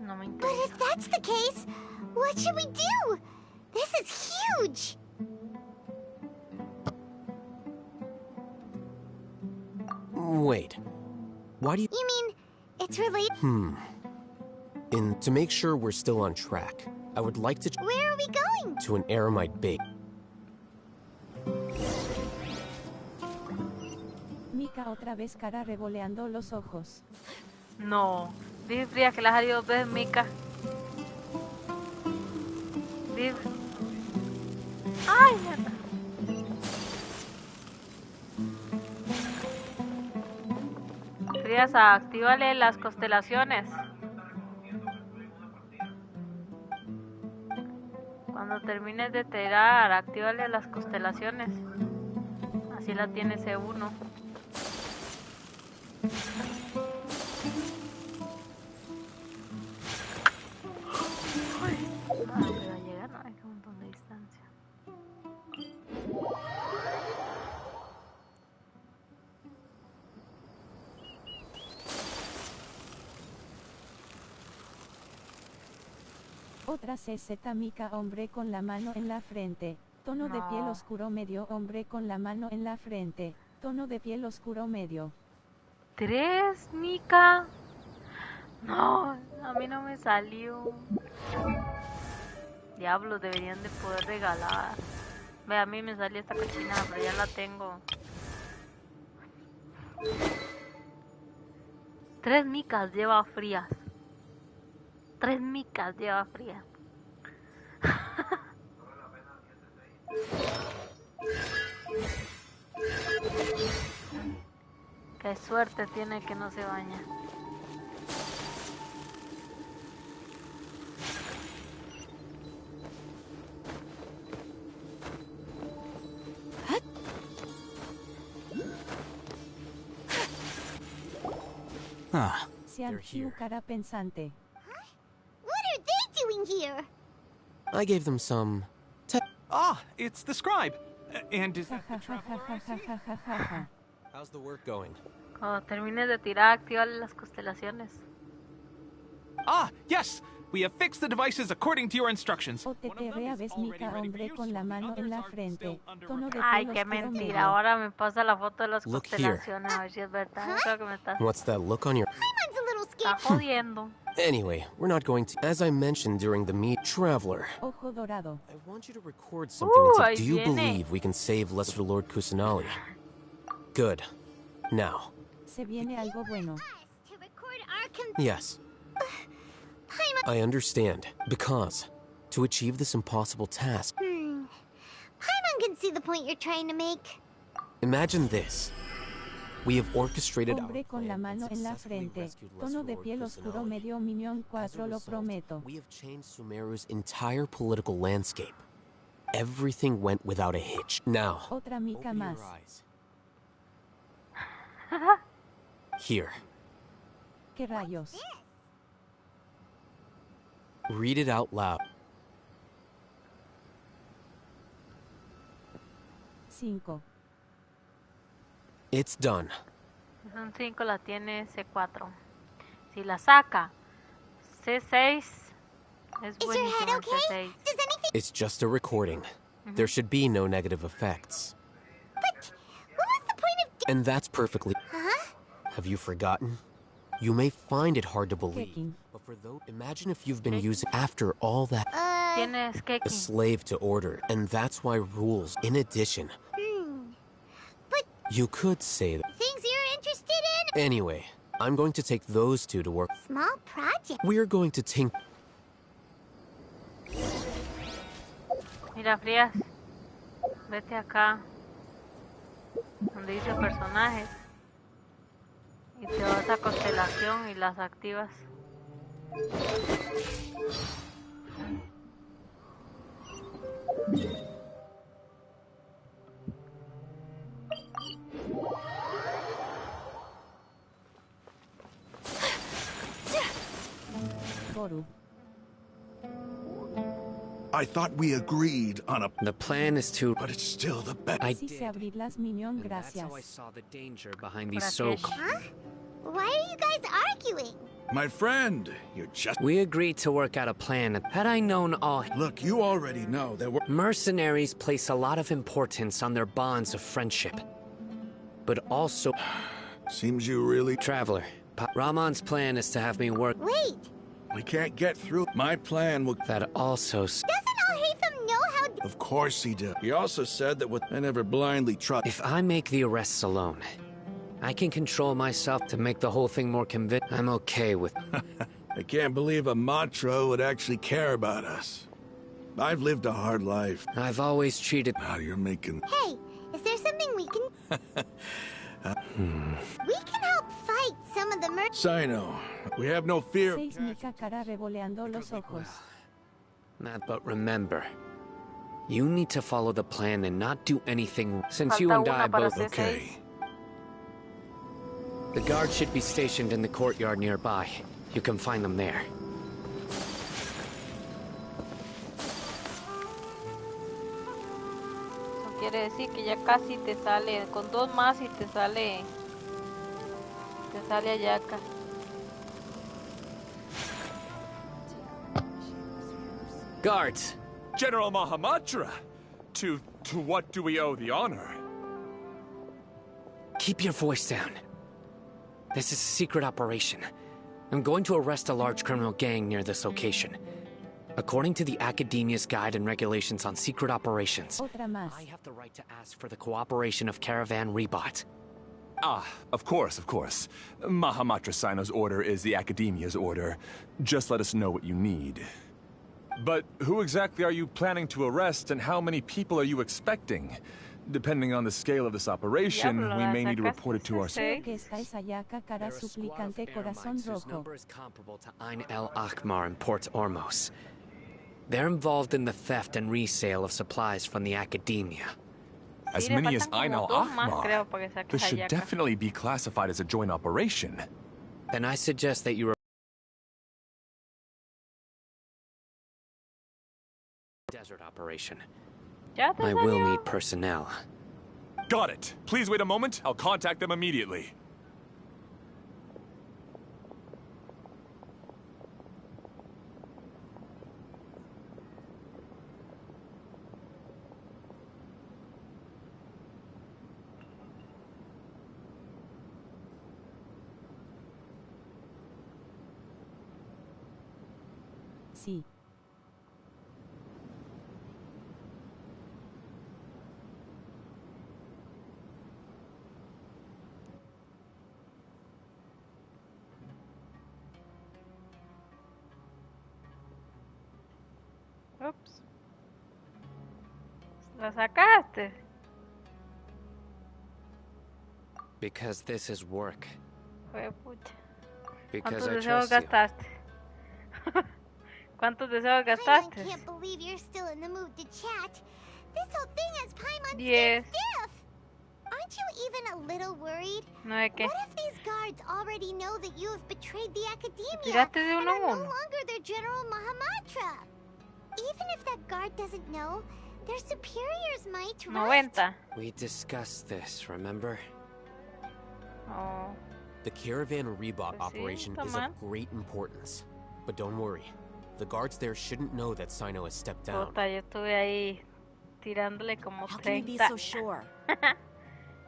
No me But interesa. if that's the case, what should we do? This is huge! Wait. Why do you... You mean, it's related? To make sure we're still on track, I would like to... Where are we going? To an Aramite base. Mika otra vez cara revoleando los ojos. No. Dije fría que la has salido 2 veces, Mika. Dije... ¡Ay, mierda! Frías, actívale las constelaciones. Cuando termines de tirar, actívale las constelaciones. Así la tiene C1. Otra CZ Mika hombre con la mano en la frente. Tono de piel oscuro medio hombre con la mano en la frente. Tono de piel oscuro medio. 3, Mika. No, a mí no me salió. Diablos, deberían de poder regalar. Ve, a mí me salió esta cochinada, pero ya la tengo. 3 Mikas lleva frías. 3 Mikas lleva frías. Qué suerte tiene que no se baña. Sean Hugh cara pensante. What are they doing here? I gave them some... it's the scribe. And is that the How's the work going? Cuando termines de tirar, actívale las constelaciones. Yes! We have fixed the devices according to your instructions. OTTR ves Mika hombre con la mano en la frente. Tono de Ay, piel qué oscuro mentira. medio. Ahora me pasa la foto de las Look constelaciones. A ver si es verdad. Yo creo que me estás... What's that look on your... Paimon's a little Está scared. jodiendo. Anyway, we're not going to... As I mentioned during the meet, Traveler, Ojo dorado. I want you to record something and say, ahí do you viene. believe we can save Lesser Lord Kusanali? Good. Now, Se viene algo bueno. To record our yes, Paimon. I understand. Because, to achieve this impossible task, Paimon can see the point you're trying to make. imagine this. We have orchestrated Hombre our con la plan and mano en la successfully frente. rescued Lesser Tono de Lord piel oscuro Kusanali. medio Minion As a 4 lo result, prometo. we have changed Sumeru's entire political landscape. Everything went without a hitch. Now, Otra Mika open your más. eyes. Here, ¿Qué rayos? read it out loud. 5. It's done. Son 5, la tiene C4. Si la saca C6, es Is your head buenísimo el okay? C6. Does anything... It's just a recording. There should be no negative effects. But what was the point of... And that's perfectly... Huh? Have you forgotten? You may find it hard to believe. Kicking. But for those... Imagine if you've been using... After all that... Tienes A kicking. slave to order. And that's why rules... In addition... But You could say that... things you're interested in? Anyway, I'm going to take those two to work. Small project. We're going to think... Mira, Frías. Vete acá. Donde dice personajes. Y te vas a constelación y las activas. Boru. I thought we agreed on a... The plan is to... But it's still the best. I Así did. se abrir las Minion, And that's gracias. how I saw the danger behind these Gracias. so-called... Huh? Why are you guys arguing? My friend, you're just... We agreed to work out a plan. Had I known all... Look, you already know that we're... Mercenaries place a lot of importance on their bonds of friendship. But also... Seems you really... Traveler, Rahman's plan is to have me work... Wait! We can't get through. My plan will... That also... Doesn't Al-Haytham know how... Of course he does. He also said that I never blindly trust... If I make the arrests alone, I can control myself to make the whole thing more convincing. I'm okay with... I can't believe a Matra would actually care about us. I've lived a hard life. I've always treated... Now you're making... Hey, is there something we can... We can help fight some of the Sino, we have no fear. Mika cara revoleando los ojos. But remember, you need to follow the plan and not do anything... Since you and I both... Okay. The guards should be stationed in the courtyard nearby. You can find them there. Eso quiere decir que ya casi te sale, con 2 más y te sale Ayaka. Guards! General Mahamatra! To what do we owe the honor? Keep your voice down. This is a secret operation. I'm going to arrest a large criminal gang near this location. According to the Academia's Guide and Regulations on Secret Operations, I have the right to ask for the cooperation of Caravan Rebot. Ah, of course. Mahamatra Sino's order is the Academia's order. Just let us know what you need. But who exactly are you planning to arrest, and how many people are you expecting? Depending on the scale of this operation, we may need to report it to our... Creo que esta es Ayaka cara suplicante corazón rojo. Number is comparable to Ain el Akhmar in Port Ormos. They're involved in the theft and resale of supplies from the Academia. As many as Ain el Akhmar? This should definitely be classified as a joint operation. Then I suggest that you... Desert operation. I will need personnel. Got it. Please wait a moment. I'll contact them immediately. Sí. Ups. ¿La sacaste? Because this is work. Joder, pucha. Because ¿Cuántos I deseos trust you. gastaste? ¿Cuántos deseos gastaste? I can't believe you're still in the mood to chat. This whole thing has Paimon Yes. stiff. Aren't you even a little worried? No, ¿de qué? What if these guards already know that you have betrayed the Academia Tiraste de and uno are a no uno. longer their General Mahamatra? Even if that guard doesn't know, their superiors might, right? 90. We discussed this, remember? Oh. The Caravan Rebot operation is toma. of great importance. But don't worry, the guards there shouldn't know that Sino has stepped down. Puta, yo estuve ahí tirándole como How can you be 30. so sure?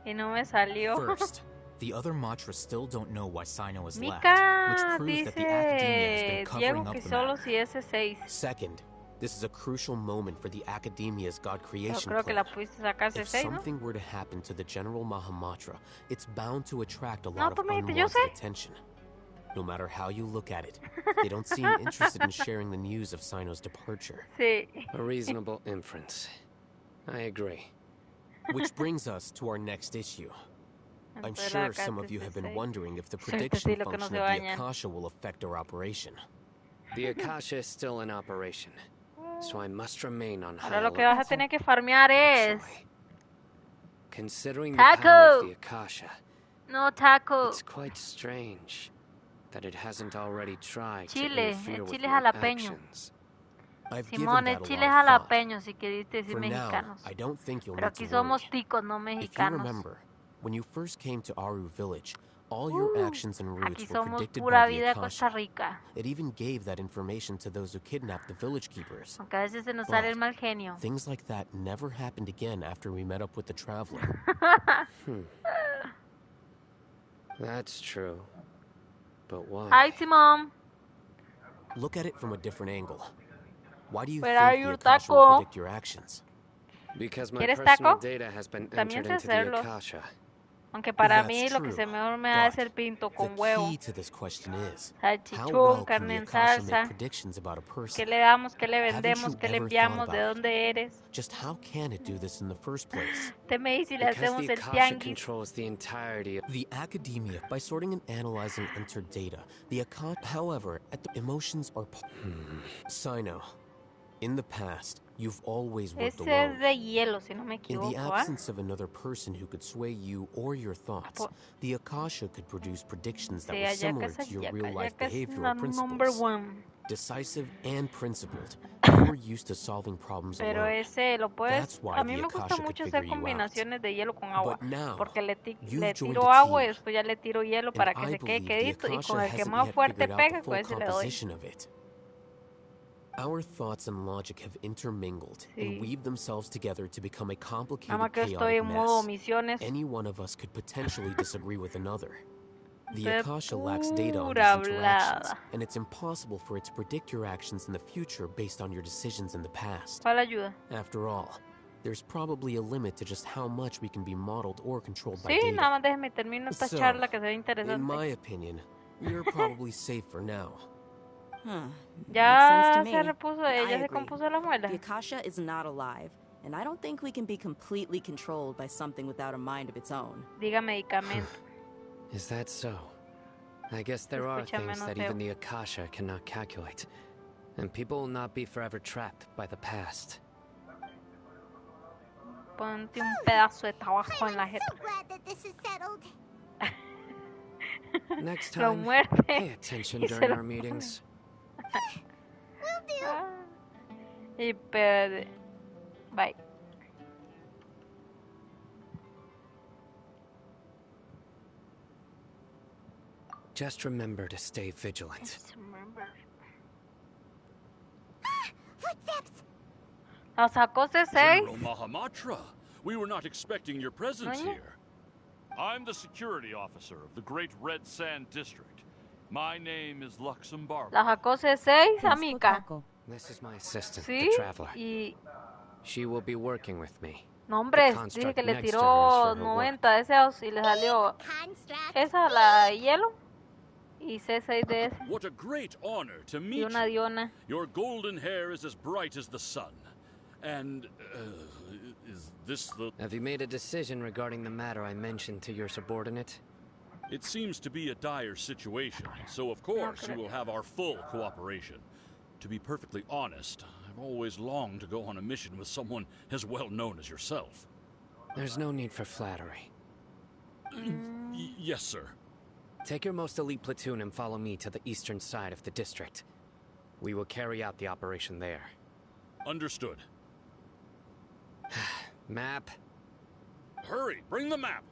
Y no me salió. First, the other Matras still don't know why Sino has left, Mika which proves that the Academia has been dice covering Diego up que the solo matter. si es 6. Second, this is a crucial moment for the Academia's God Pero creation creo que plan. la pudiste sacar If 6, ¿no? something were to happen to the General Mahamatra, it's bound to attract a No, lot tú of me dijiste, yo unwanted sé. attention. No matter how you look at it, they don't seem interested in sharing the news of Sino's departure. Sí. A reasonable inference. I agree. Which brings us to our next issue. I'm Entonces sure la some of sacaste you have been 6. wondering if the Este prediction sí lo que no function se of the bañan. Akasha will affect our operation. The Akasha is still in operation, so I must remain on high Ahora lo que alert. vas a tener que farmear es... Considering the Taco. power of the Akasha, No, taco. it's quite strange that it hasn't already tried Chile, to interfere el with chile your jalapeño. actions. I've given Simón, that el a chile lot of thought. jalapeño, si queriste decir For now, mexicanos. I don't think you'll Pero need aquí to worry. somos ticos, no If you mexicanos. remember, when you first came to Aru village, All your actions and routes Aquí were somos predicted pura by the vida Costa Akasha. Rica. It even gave that information to those who kidnapped the village keepers. Aunque a veces se nos sale el mal genio. Things like that never happened again after we met up with the traveler. That's true. But why? Hi, Simon. Look at it from a different angle. Why do you Where are think your the Akasha will taco? predict your actions? Because my ¿Quieres personal taco? data has been También entered sé into the hacerlos. Akasha. Aunque para That's mí lo que true, se mejor me da es el pinto con The huevo. key to this question is, how Salchichón, well can carne the en Akasha make salsa. predictions about a person? ¿Qué le damos? ¿Qué le Haven't vendemos? you ¿Qué le ever enviamos? thought ¿De about dónde eres? Just how can it do this in the first place? Usted me dice y le Because hacemos the el Akasha tianguis. controls the entirety of The academia, by sorting and analyzing entered data, the Akasha, however, at the emotions are... Sino, in the past, you've always worked Ese alone. es de hielo, si no me In the equivoco, absence of another person who could sway you or your thoughts, the Akasha could produce predictions that Sí, were allá similar que to your allá real-life que es behavioral number principles. one. Decisive and principled, you were used to solving problems Pero alone. ese lo puedes... That's why A mí the me gusta Akasha could mucho figure hacer you out. combinaciones de hielo con agua. But now, Porque le you've joined tiro a agua y team, después ya le tiro hielo and para que I se quede believe the quedito. Y Akasha con el que hasn't más yet fuerte figured out the pega, con full ese le doy. composition of it. Our thoughts and logic have intermingled and weaved themselves together to become a complicated, Nada más que estoy chaotic en modo mess. misiones. Any one of us could potentially disagree with another. The De Akasha lacks data on these pura interactions, hablada. and it's impossible for it to predict your actions in the future based on your decisions in the past. ¿Cuál ayuda? After all, there's probably a limit to just how much we can be modeled or controlled by Sí, data. nada más déjeme terminar esta So, charla que se ve in interesante. my opinion, you're probably safe for now. Ya Makes sense to se me. repuso, I ella se agree. compuso la muela. The Akasha is not alive, and I don't think we can be completely controlled by something without a mind of its own. Diga medicamento. Is that so? I guess there are Escucha things menos that feo. even the Akasha cannot calculate. And people will not be forever trapped by the past. Ponte un pedazo de trabajo en la I'm jeta. so glad that this is settled. Next Lo time, muerde pay attention y se during lo our meetings. Will do. Y perde. Bye. Just remember to stay vigilant. Footsteps! La sacó C6. General Mahamatra, we were not expecting your presence Doña. here. I'm the security officer of the Great Red Sand District. My name is Luxembourg. La sacó C6, amiga. This is my assistant, Sí, the Traveler. y... She will be working with me. No, hombre, The dije construct que le next to tiró her is for her 90 deseos y le salió esa, la de hielo, y C6 de ese, What a great honor to y meet una you. diona. Your golden hair is as bright as the sun. And, is this the... Have you made a decision regarding the matter I mentioned to your subordinate? It seems to be a dire situation, so of course you will have our full cooperation. To be perfectly honest, I've always longed to go on a mission with someone as well known as yourself. There's no need for flattery. Yes, sir. Take your most elite platoon and follow me to the eastern side of the district. We will carry out the operation there. Understood. Map. Hurry, bring the map.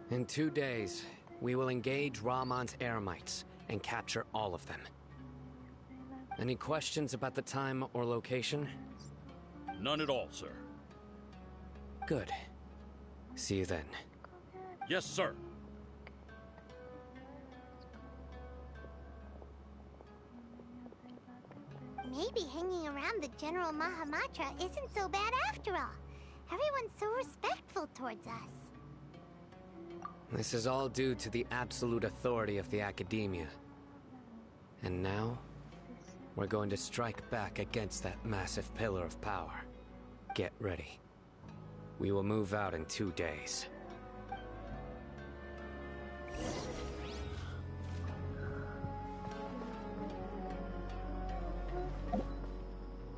In 2 days, we will engage Rahman's Eremites and capture all of them. Any questions about the time or location? None at all, sir. Good. See you then. Yes, sir. Maybe hanging around the General Mahamatra isn't so bad after all. Everyone's so respectful towards us. This is all due to the absolute authority of the Academia. And now, we're going to strike back against that massive pillar of power. Get ready. We will move out in 2 days.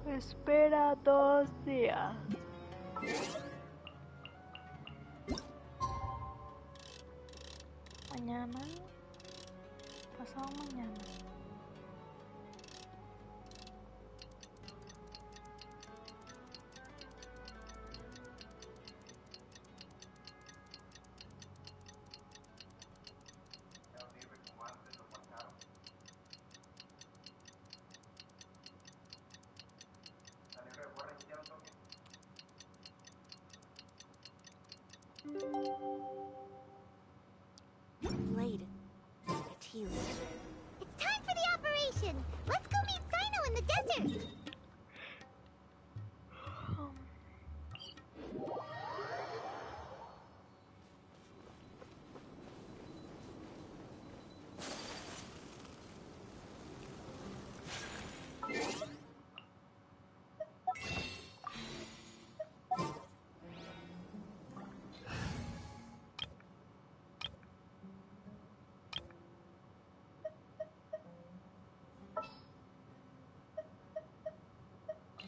Espera 2 días. Mañana. Pasado mañana. Let's go meet Sino in the desert!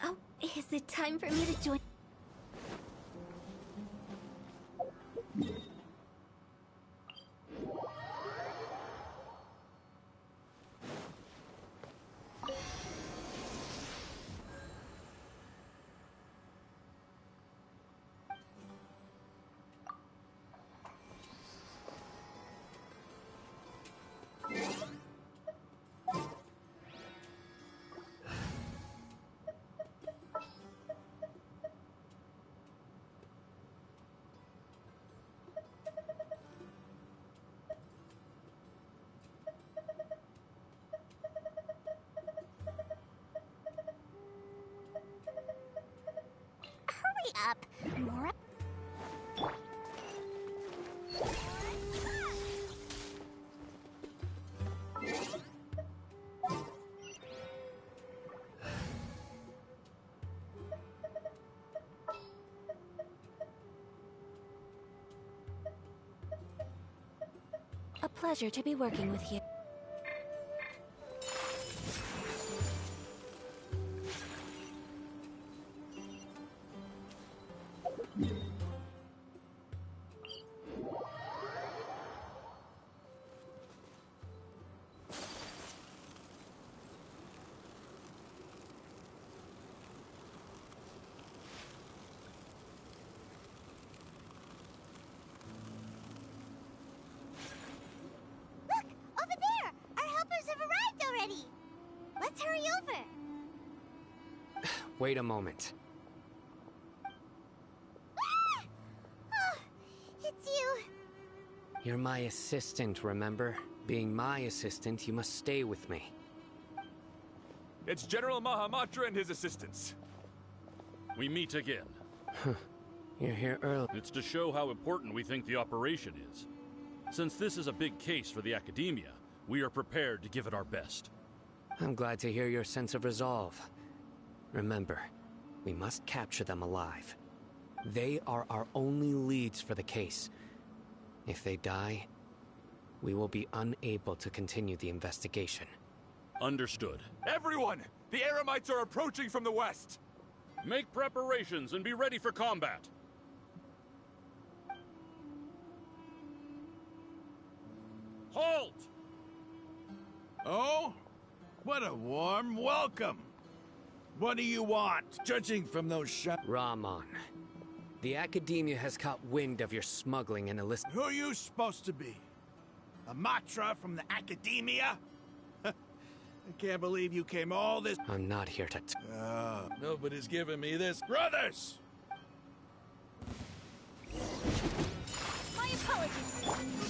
Oh, is it time for me to join? Up. More. A pleasure to be working with you. Let's hurry over. Wait a moment. Ah! Oh, it's you. You're my assistant, remember? Being my assistant, you must stay with me. It's General Mahamatra and his assistants. We meet again. You're here early. It's to show how important we think the operation is. Since this is a big case for the Academia, we are prepared to give it our best. I'm glad to hear your sense of resolve. Remember, we must capture them alive. They are our only leads for the case. If they die, we will be unable to continue the investigation. Understood. Everyone! The Eremites are approaching from the west! Make preparations and be ready for combat. Halt! Oh? What a warm welcome! What do you want, judging from those shots? Rahman, the Academia has caught wind of your smuggling and illicit... Who are you supposed to be? A Matra from the Academia? I can't believe you came all this... I'm not here to... Nobody's giving me this. Brothers! My apologies.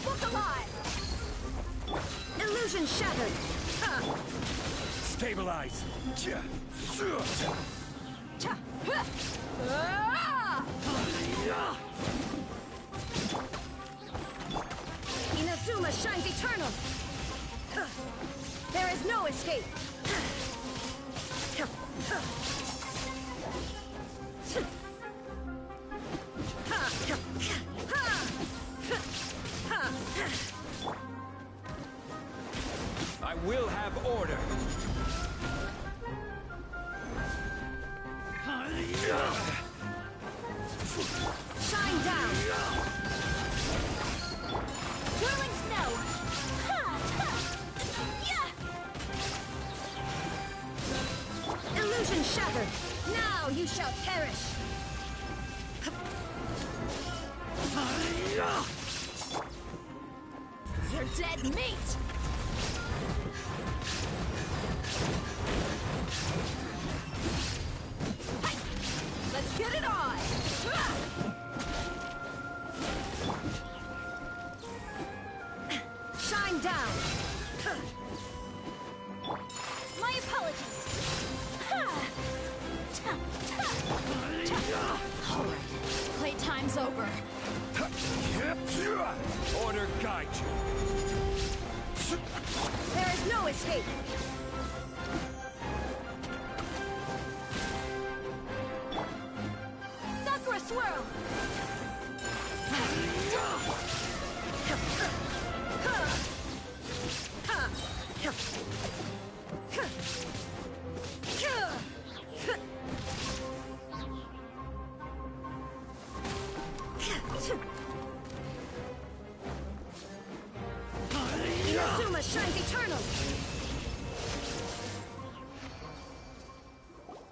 Book alive! Illusion shattered! Stabilize! Inazuma shines eternal! There is no escape! I will have order! Shine down! Whirling snow! Illusion shattered! Now you shall perish! You're dead meat! Let's get it on! Shine down! My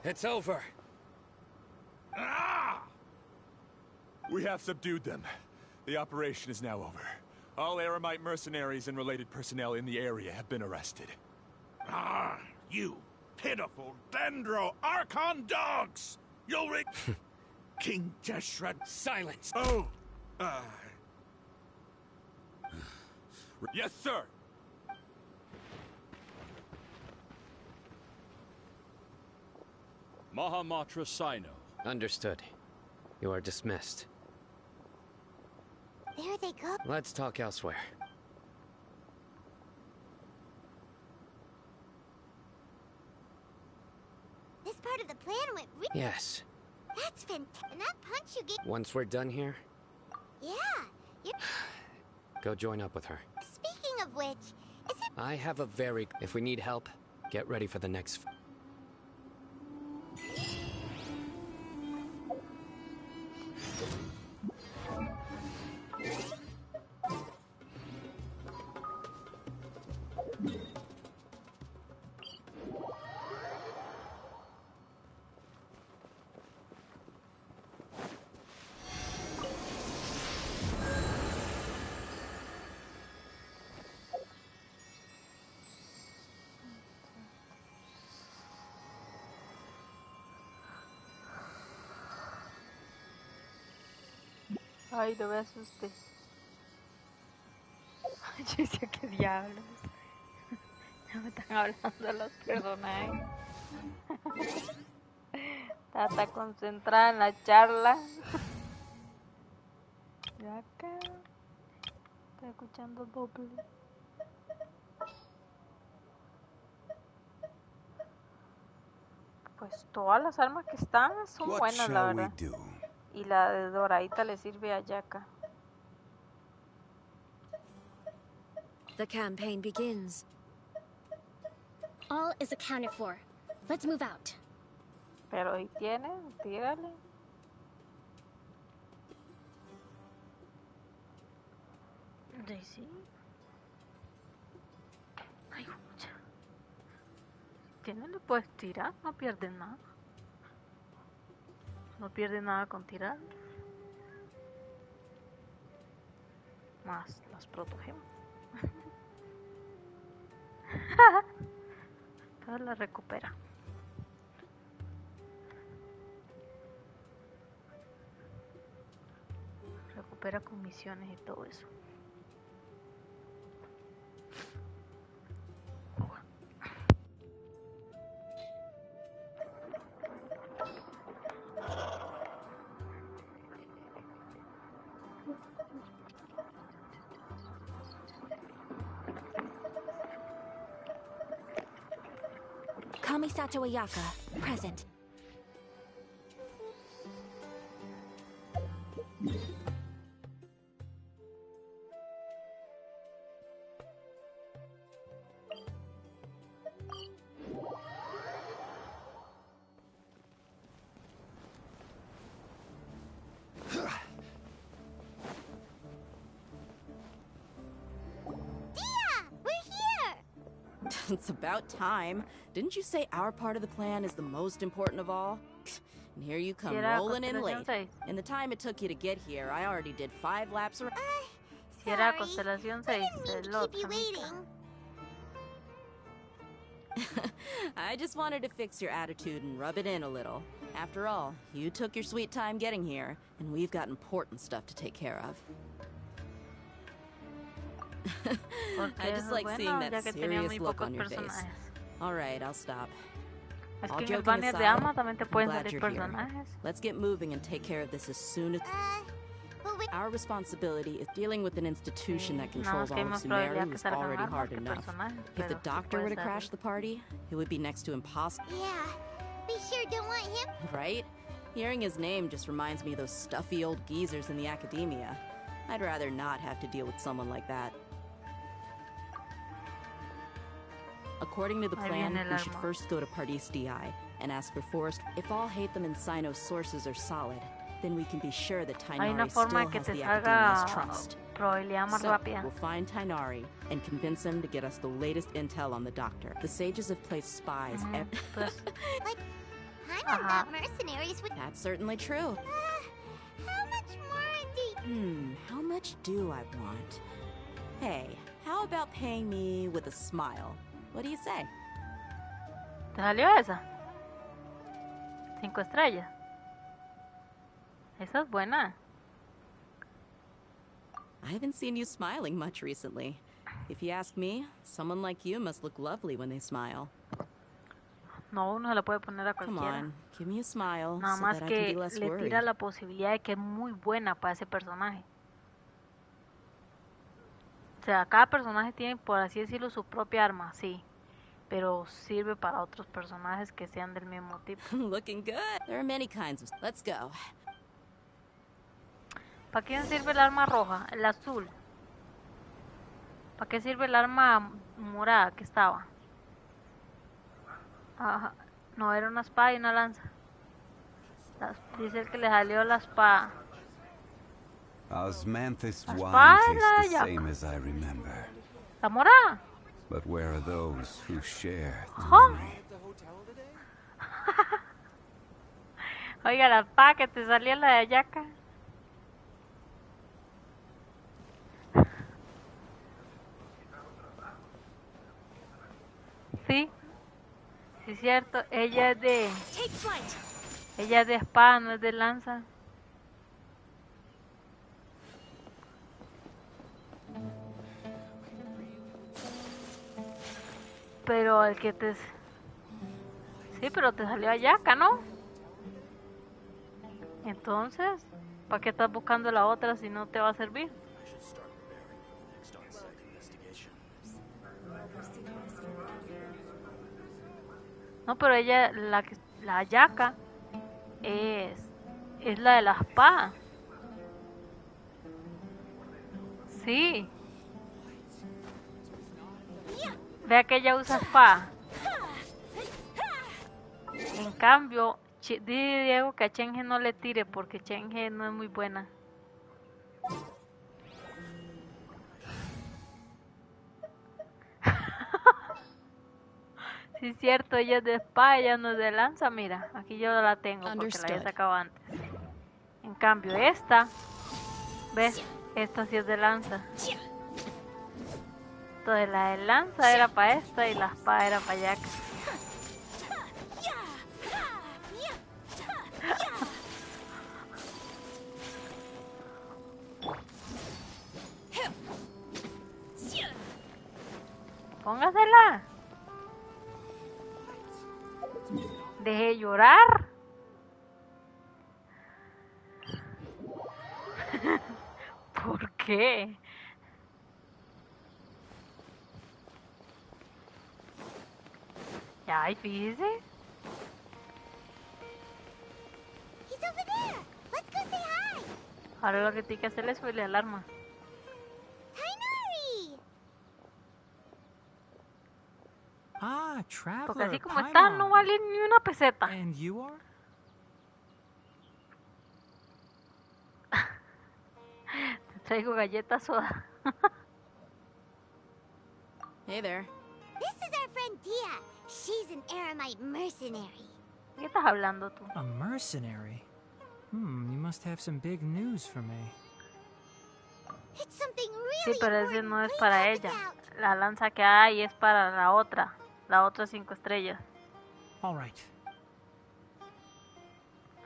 It's over. Ah! We have subdued them. The operation is now over. All Eremite mercenaries and related personnel in the area have been arrested. Ah, you pitiful Dendro Archon dogs! You'll King Jeshret. Silence! Oh, Yes, sir! Mahamatra Sino. Understood. You are dismissed. There they go. Let's talk elsewhere. This part of the plan went Yes. That's fantastic. And that punch you gave... Once we're done here, Yeah. go join up with her. Speaking of which, is it... I have a very... If we need help, get ready for the next... Ay, no me asustes. Yo decía, ¿qué diablos? Ya me están hablando los personajes. Estaba tan concentrada en la charla. Ya acá. Estoy escuchando doble. Pues todas las armas que están son buenas, la verdad. Y la de doradita le sirve a Yaka. The campaign begins. All is accounted for. Let's move out. Pero ahí tiene, tírale. Sí. Ay, mucha. ¿Tiene? Le puedes tirar, no pierdes nada. No pierde nada con tirar. Más las protegemos. Todas las recupera. Recupera con misiones y todo eso. Kamisato Ayaka, present. It's about time. Didn't you say our part of the plan is the most important of all? And here you come rolling in late. In the time it took you to get here, I already did 5 laps around. Si era constelación 6, el otro. I just wanted to fix your attitude and rub it in a little. After all, you took your sweet time getting here, and we've got important stuff to take care of. I just like seeing that serious look on your face. Alright, I'll stop. All joking aside, I'm glad you're here. Let's get moving and take care of this as soon as... Our responsibility is dealing with an institution that controls all of Sumeru is already hard enough. If the doctor were to crash the party, it would be next to impossible. Yeah, we sure don't want him. Right? Hearing his name just reminds me of those stuffy old geezers in the academia. I'd rather not have to deal with someone like that. According to the plan, we should first go to Pardis DI and ask for Forest. If all Hatham and Sino's sources are solid, then we can be sure that Tainari still has the Academia's trust. So, we'll find Tainari and convince him to get us the latest intel on the doctor. The sages have placed spies time on that mercenaries would... That's certainly true. How much more do you... How much do I want? Hey, how about paying me with a smile? What do you say? ¿Te salió esa? 5 estrellas. Esa es buena. I haven't seen you smiling much recently. If you ask me, someone like you must look lovely when they smile. No, uno se la puede poner a Come cualquiera. on, give me a smile Nada so más that I can que be less le worried. tira la posibilidad de que es muy buena para ese personaje. O sea, cada personaje tiene, por así decirlo, su propia arma, sí. Pero sirve para otros personajes que sean del mismo tipo. Looking good. There are many kinds of... Let's go. ¿Para quién sirve el arma roja? El azul. ¿Para qué sirve el arma morada que estaba? Ajá. No, era una espada y una lanza. Dice el que le salió la espada. Osmanthus La wine espada tastes the ya. same as I remember. La morada. But where are those who share the Ajá. memory? Oiga, la espada que te salió la de Ayaka. Sí, sí es cierto, ella es de espada, no es de lanza. Pero el que te... Sí, pero te salió Ayaka, ¿no? Entonces, ¿para qué estás buscando la otra si no te va a servir? No, pero ella, la Ayaka es la de la espada. Sí. Vea que ella usa espada. En cambio, dile Diego que a Chenge no le tire porque Chenge no es muy buena. Sí, es cierto, ella es de espada, ella no es de lanza. Mira, aquí yo la tengo porque la había sacado antes. En cambio, esta, ¿ves? Esta sí es de lanza. Entonces, la de lanza era para esta y la espada era para Ayaka. Póngasela. Deje de llorar. ¿Por qué? Ya, y fíjese. He's over there. Let's go say hi. Ahora lo que tiene que hacer es subirle el arma. Tainari. Ah, traveler. Porque así como está, no vale ni una peseta. And you are? Te traigo galletas soda. Hey there. This is our friend Tia. She's an Aramite mercenary. ¿Qué estás hablando tú? A mercenary? You must have some big news for me. It's something really Sí, pero ese no es para ella. La lanza que hay es para la otra 5 estrellas. All right.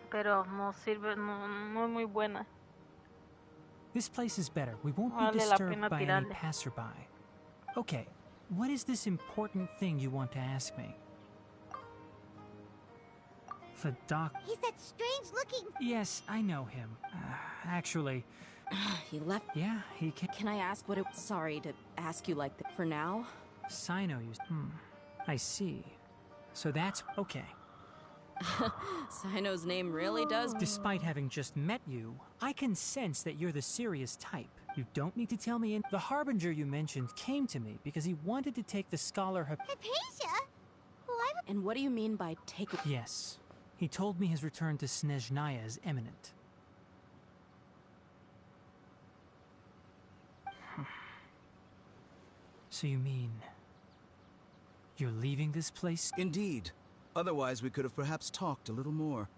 Pero no sirve, no es muy buena. This place is better. We won't be Vale la disturbed pena by any tirarle. passerby. Okay, what is this important thing you want to ask me? The doc... He's that strange-looking... Yes, I know him. Actually... He left... Yeah, he can... Can I ask what it... Sorry to ask you like that. For now? Sino used... I see. So that's... Okay. Sino's name really does... Despite having just met you, I can sense that you're the serious type. You don't need to tell me... The Harbinger you mentioned came to me because he wanted to take the scholar... Hypatia? And what do you mean by take... Yes. He told me his return to Snezhnaya is imminent. So you mean... You're leaving this place? Indeed. Otherwise, we could have perhaps talked a little more.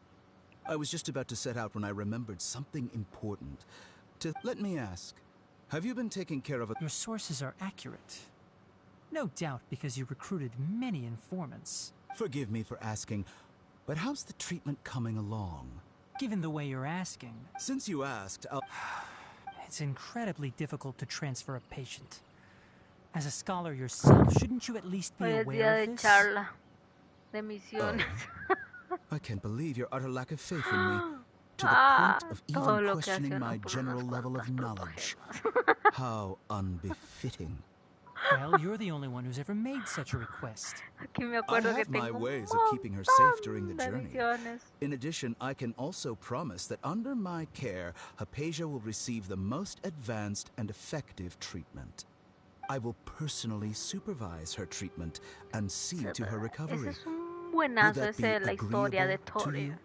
I was just about to set out when I remembered something important. Let me ask, have you been taking care of Your sources are accurate. No doubt because you recruited many informants. Forgive me for asking, but how's the treatment coming along? Given the way you're asking... Since you asked, It's incredibly difficult to transfer a patient. As a scholar yourself, shouldn't you at least be aware of this? Charla de misiones. I can't believe your utter lack of faith in me, to the point of even questioning my general level of knowledge. How unbefitting. Well, you're the only one who's ever made such a request. I have my ways of keeping her safe during the journey. In addition, I can also promise that under my care, Hypatia will receive the most advanced and effective treatment. I will personally supervise her treatment and see to her recovery. Would that be agreeable to you?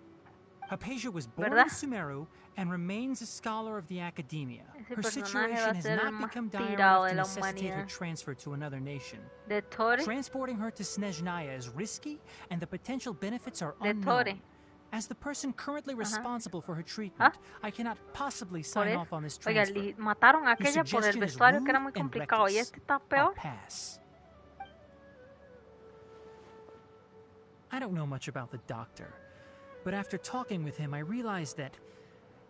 Hypatia was born in Sumeru and remains a scholar of the academia. Her situation has not become dire enough to necessitate her transfer to another nation. Transporting her to Snezhnaya is risky, and the potential benefits are unknown. As the person currently responsible for her treatment, I cannot possibly sign off on this transfer. Oiga, mataron a aquella por el vestuario que era muy complicado y este está peor. I don't know much about the doctor, but after talking with him, I realized that,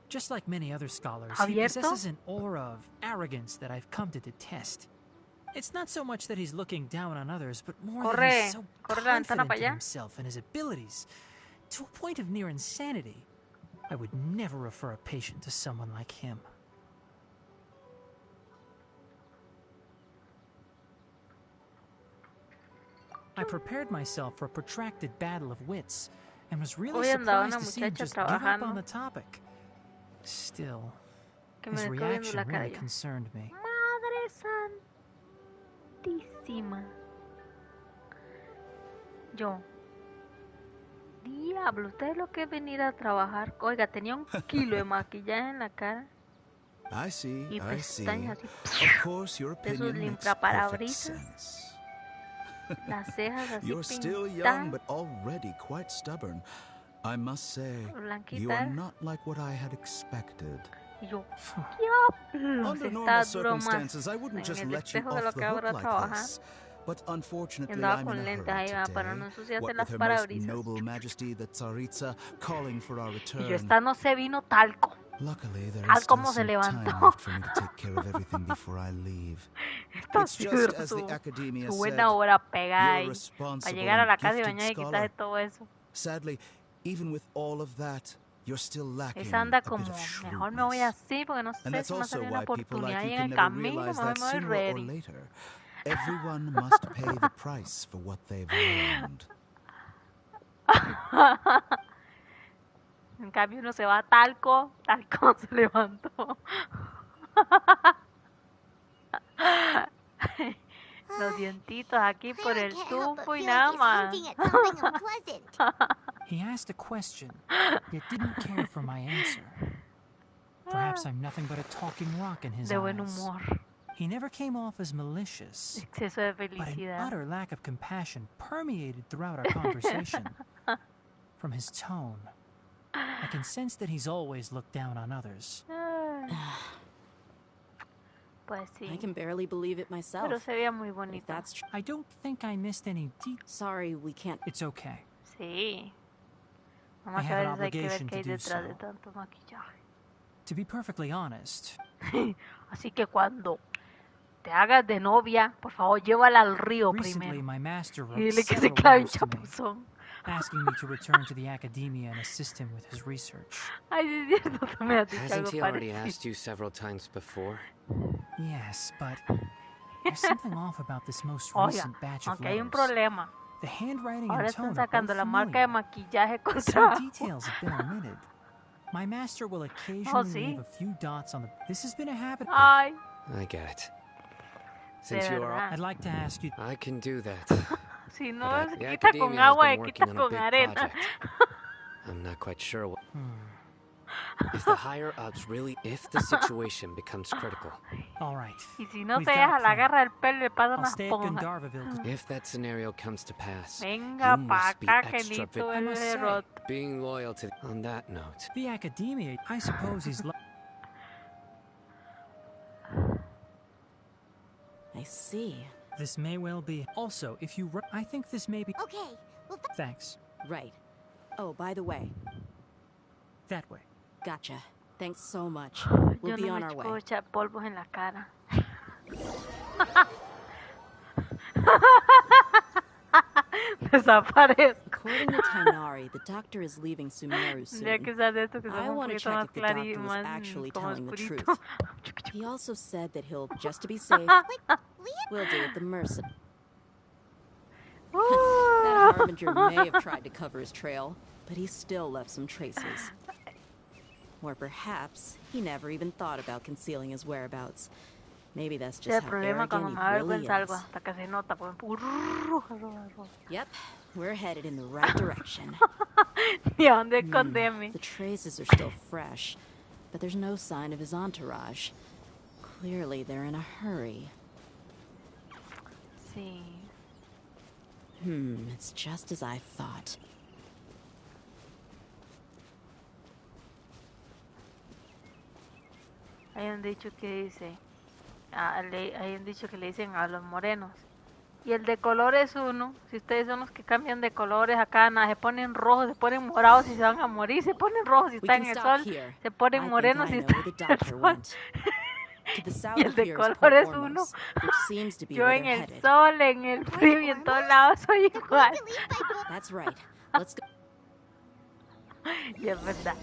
just like many other scholars, he possesses an aura of arrogance that I've come to detest. It's not so much that he's looking down on others, but more that he's so confident in himself and his abilities, to a point of near insanity. I would never refer a patient to someone like him. I prepared myself for a protracted battle of wits, and was really surprised to see him just give up on the topic. Still, his reaction really concerned me. Madre santísima. Yo. Diablo, ¿usted es lo que es venir a trabajar? Oiga, tenía un kilo de maquillaje en la cara. I see, y I see. Pestañas así, of course, your opinion makes perfect sense. Las cejas así You're still young, but already quite stubborn. I must say, you are not like what I had expected. Yo, under normal circumstances, I wouldn't just let you off the hook like this. But unfortunately, I'm in a hurry today. What with her most noble majesty, the Tsaritsa, calling for our return. Y esta no se vino talco. Luckily, there is still some time left for me to take care of everything before I leave. It's just as the academia said, you're responsible and gifted scholar. Sadly, even with all of that, you're still lacking a bit of shrewdness. And that's also why people like you can never realize that sooner or later, everyone must pay the price for what they've learned. En cambio uno se va a talco se levantó. Los dientitos aquí por el tubo y nada más. He asked a question, yet didn't care for my answer. Perhaps I'm nothing but a talking rock in his eyes. De buen humor. He never came off as malicious, exceso de but an felicidad. utter lack of compassion permeated throughout our conversation. From his tone, I can sense that he's always looked down on others. Pues sí. I can barely believe it myself. Pero se veía muy bonito. That's true. I don't think I missed any Sorry, we can't. It's okay. Sí. Vamos a ver, hay que ver qué hay detrás de tanto maquillaje. To be perfectly honest. Así que cuando te hagas de novia, por favor, llévala al río primero. My master wrote y dile que se clave un chapuzón. Asking me to return to the academia and assist him with his research. Ay, sí, es cierto, tú me has dicho Hasn't algo he already parecido. asked you several times before? Yes, but there's something off about this most recent batch of aunque hay un letters. problema. The handwriting Ahora and tone están are sacando both la marca de familiar. maquillaje con Some trabajo. details have been omitted. My master will occasionally sí. leave a few dots on the... This has been a habit. Ay. I get it. Since you are... I'd like to ask you... I can do that. Si no But se the quita con academia has agua, been se working quita on a con big arena. project. I'm not quite sure what... If the higher-ups really... If the situation becomes critical. All right. Y si no se deja, la agarra el pelo y le pasa una esponja. If that scenario comes to pass, venga you pa' must be acá, extra Kenito el Herod. being loyal to... On that note... The academia, I suppose he's... I see. This may well be. Also, if you... I think this may be... Okay, well... Thanks. Right. Oh, by the way. That way. Gotcha. Thanks so much. We'll be on our way. Yo no me echar polvos en la cara. Desaparezco. According to Tainari, the doctor is leaving Sumeru soon. I want to check if the doctor was actually telling the truth. He also said that he'll, just to be safe, we'll deal with the mercy. That Harbinger may have tried to cover his trail, but he still left some traces. Or perhaps he never even thought about concealing his whereabouts. Maybe that's just how arrogant he really is. Yep, we're headed in the right direction. The traces are still fresh, but there's no sign of his entourage. Clearly they're in a hurry. Sí. It's just as I thought. Hay un dicho que dice, hay un dicho que le dicen a los morenos, y el de color es uno. Si ustedes son los que cambian de colores acá, nada, se ponen rojos, se ponen morados y se van a morir, se ponen rojos si están en el sol, se ponen morenos si están en el sol. Y el de color es uno. Yo en el sol, en el frío y en todos lados soy igual. Y es verdad.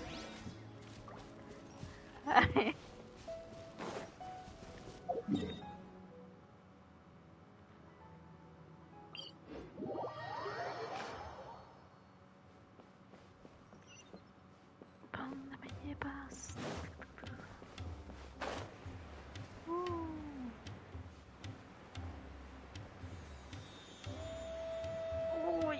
¿Dónde me llevas? Uy.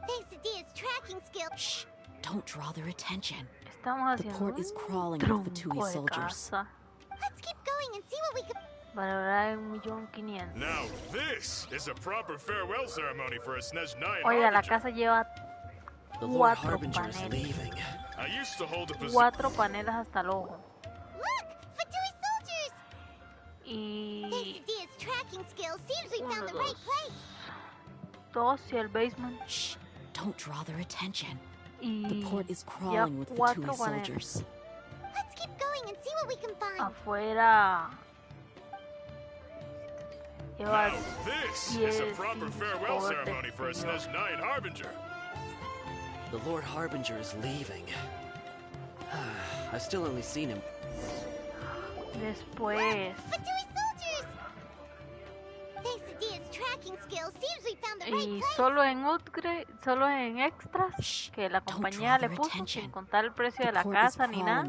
Thanks to Dia's tracking skill. Shh! Don't draw their attention. The port is crawling with Fatui soldiers. Let's keep going and see what we can... Valorar 1.500.000. Now this is a proper farewell ceremony for a Snezhnaya. Oiga, la casa lleva 4 paneles. I used to hold a position. 4 paneles hasta el ojo. Look, Fatui soldiers. Y Thanks to Dia's tracking skill, seems we found the right place. 2 y el basement. Shh! Don't draw their attention. Y the port is crawling with Fatui soldiers. Let's keep going and see what we can find. Afuera. Now this is a proper farewell ceremony for a Snezhnaya Harbinger. The Lord Harbinger is leaving. I've still only seen him. Después. Fatui soldiers. Thanks to Dia's tracking skill, seems we found the right Y place. solo en upgrade, solo en extras que la compañía le puso, sin contar el precio de la casa ni nada.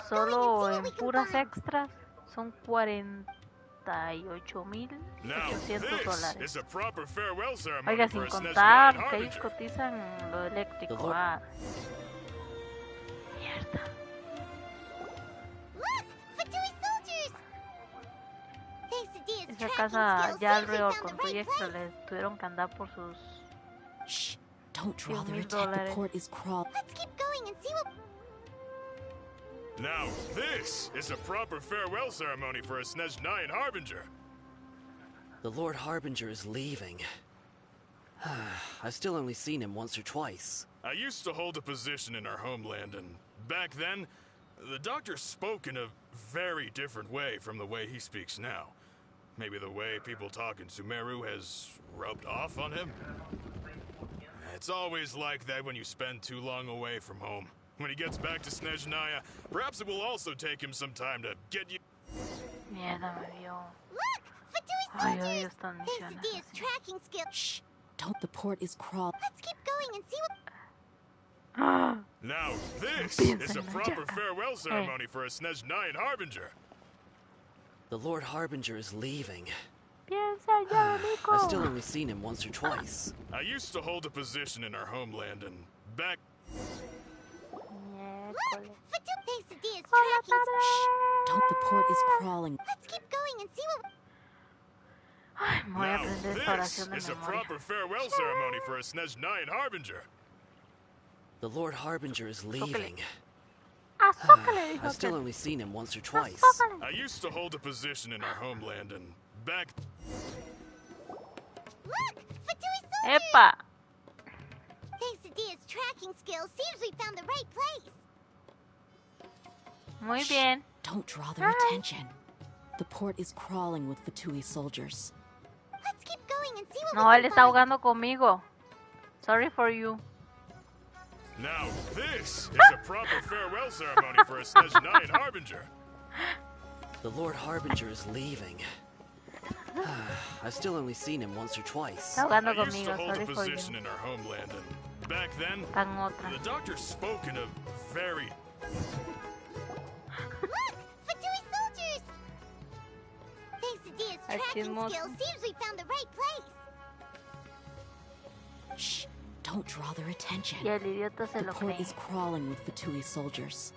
Solo en puras extras son $48,800. Oiga, sin contar que ellos cotizan lo eléctrico. Mierda. Esa casa ya alrededor con tu extra les tuvieron que andar por sus $10,000. Let's keep going and see what... Now this is a proper farewell ceremony for a Snezhnaya Harbinger. The Lord Harbinger is leaving. I've still only seen him once or twice. I used to hold a position in our homeland, and back then, the doctor spoke in a very different way from the way he speaks now. Maybe the way people talk in Sumeru has rubbed off on him? It's always like that when you spend too long away from home. When he gets back to Snezhnaya, perhaps it will also take him some time to get you... Mierda, me vio. Look! Fatui soldiers! Thanks to Dia's tracking skill... Shh! Don't, the port is crawling. Let's keep going and see what... Now this is a proper farewell ceremony for a Snezhnaya Harbinger. The Lord Harbinger is leaving. I've still only seen him once or twice. I used to hold a position in our homeland and back... Don't, the port is crawling. Let's keep going and see what... Now, this is a proper farewell ceremony for a Snezh 9 Harbinger. The Lord Harbinger is leaving. I've still only seen him once or twice. I used to hold a position in our homeland and back... Look! Fatui soldiers! Epa! Thanks to Dia's tracking skills, seems we found the right place. Muy bien. Don't draw their attention. The port is crawling with Fatui soldiers. Let's keep going and see what No, él está jugando conmigo. Sorry for you. Now this is a proper farewell ceremony for a Snezh 9 Harbinger. The Lord Harbinger is leaving. I've still only seen him once or twice. I used to hold a position in our homeland, and back then, the doctor spoke in a very... Look! Fatui soldiers! Thanks to Dia's tracking skills, seems we found the right place. Shh! Don't draw their attention. Y el idiota se the lo port cree. is crawling with Fatui soldiers.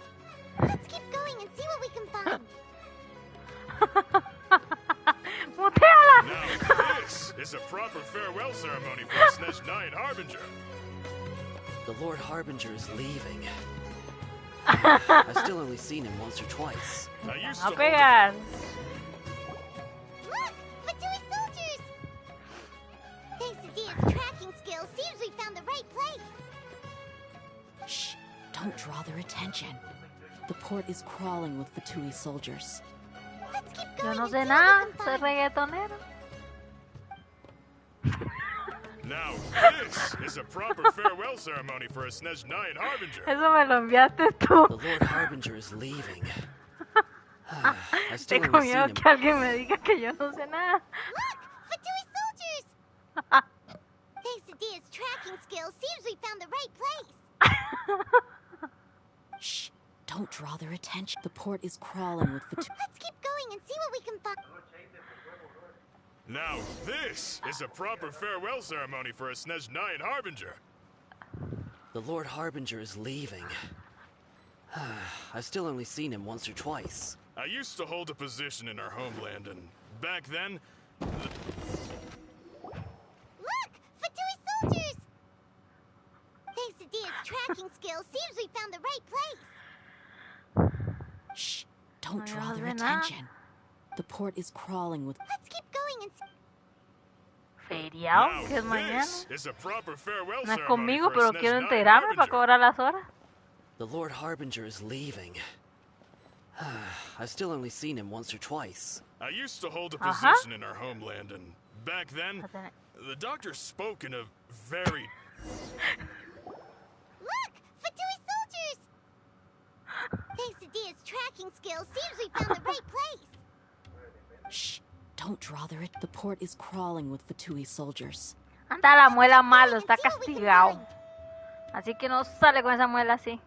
Let's keep going and see what we can find. Now this is a proper farewell ceremony for a Snezh 9 Harbinger. The Lord Harbinger is leaving. I've still only seen him once or twice. I used to hold Look! Fatui soldiers! Thanks to Dia's tracking skills, seems we found the right place. Shh! Don't draw their attention. The port is crawling with Fatui soldiers. Let's keep Yo going no and sé see nada, what we soy can find. reggaetonero. Now this is a proper farewell ceremony for a Snezh 9 Harbinger. Eso me lo enviaste tú. The Lord Harbinger is leaving. I've still Tengo only seen miedo him. que alguien me diga que yo no sé nada. Look! Fatui soldiers! Thanks to Dia's tracking skills, seems we found the right place. Shh! Don't draw their attention. The port is crawling with Fatui. Let's keep going and see what we can find. Now this is a proper farewell ceremony for a Snezh 9 Harbinger. The Lord Harbinger is leaving. I've still only seen him once or twice. I used to hold a position in our homeland, and back then... Look! Fatui soldiers! Thanks to Dia's tracking skills, seems we found the right place. Shh! Don't draw their attention. The port is crawling with... Let's keep going and see... Feriado, que es mañana. Is a proper farewell No es ceremony conmigo, for a pero Snezh quiero 9 enterarme para Harbinger. cobrar las horas. The Lord Harbinger is leaving. I've still only seen him once or twice. I used to hold a position in our homeland, and back then, the doctor spoke in a very... Look! Fatui soldiers! Thanks to Dia's tracking skills, seems we found the right place. Shh! Don't draw their... The port is crawling with Fatui soldiers. Anda, la muela malo, está castigado. Así que no sale con esa muela así.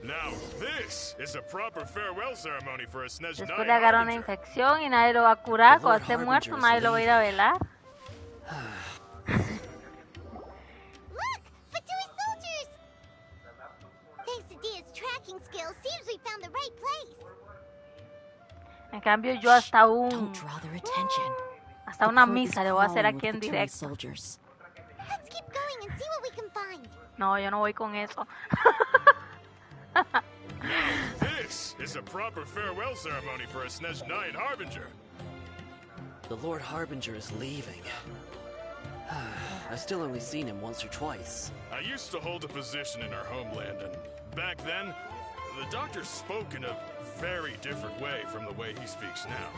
Now this is a proper farewell ceremony for a Snezh 9 Después le agarra una infección y nadie lo va a curar. Cuando esté muerto, nadie lo va a ir a velar. Look! Fatui soldiers! Thanks to Dia's tracking skills, seems we found the right place. En cambio, yo hasta hasta una misa le voy a hacer aquí en directo. Let's keep going and see what we can find. No, yo no voy con eso. This is a proper farewell ceremony for a Snezh 9 Harbinger. The Lord Harbinger is leaving. I've still only seen him once or twice. I used to hold a position in our homeland, and back then, the doctor spoke in a very different way from the way he speaks now.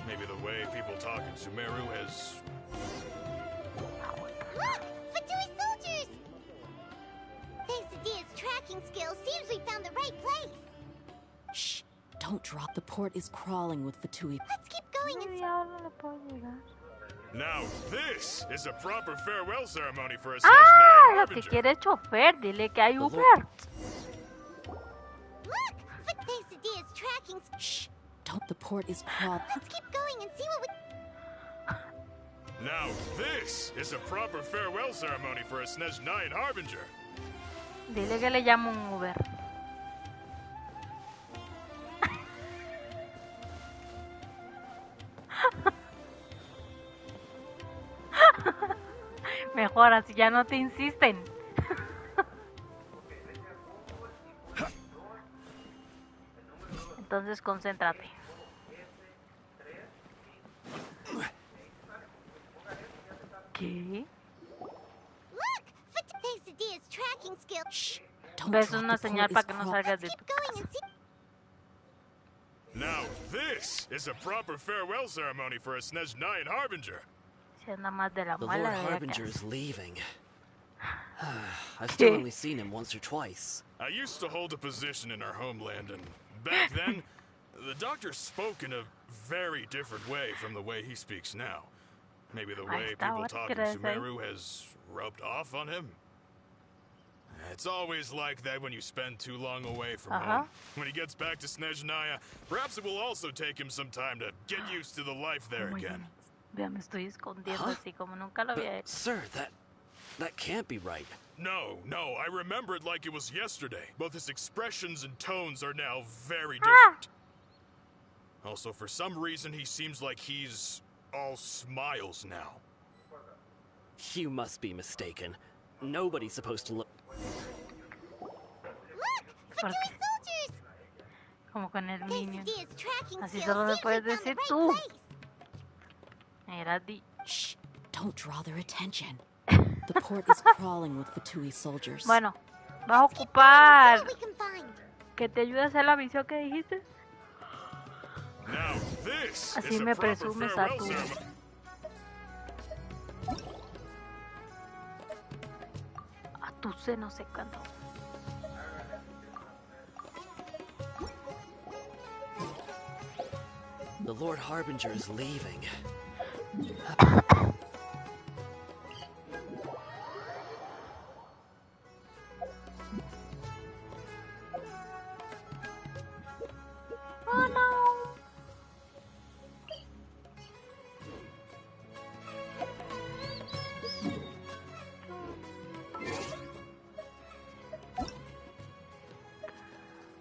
Maybe the way people talk in Sumeru has... Look! Fatui soldiers! Thanks to Dia's tracking skills, seems we found the right place. Shh! Don't drop. The port is crawling with Fatui. Let's keep going and... Now this is a proper farewell ceremony for a Snezh 9 lo que Harbinger. quiere el chofer, dile que hay Uber. Look! Thanks to Dia's tracking... Shh! Don't. The port is crawling. Let's keep going and see what we... Now this is a proper farewell ceremony for a Snezhnayan Harbinger. Dile que le llamo un Uber. Mejor, así ya no te insisten. Entonces concéntrate. ¿Qué? ¿Ves una señal para que no salgas de tu casa? Now this is a proper farewell ceremony for a Snezhnayan Harbinger. The Lord Harbinger is leaving. I've still only seen him once or twice. I used to hold a position in our homeland, and back then, the doctor spoke in a very different way from the way he speaks now. Maybe the way people talk in Sumeru has rubbed off on him. It's always like that when you spend too long away from home. When he gets back to Snezhnaya, perhaps it will also take him some time to get used to the life there again. Vea, me estoy escondiendo así como nunca lo había hecho. Sir, that can't be right. No, I remember it like it was yesterday. Both his expressions and tones are now very different. Also, for some reason, he seems like he's all smiles now. You must be mistaken. Nobody's supposed to look... Look! Soldiers! Como con el niño. Así solo me puedes decir tú. Era di... Shh! Don't draw their attention. The port is crawling with Fatui soldiers. Bueno, vas a ocupar que te ayude a hacer la misión que dijiste. Así me presumes a tú. A tu seno se cantó. The Lord Harbinger is leaving. Oh no.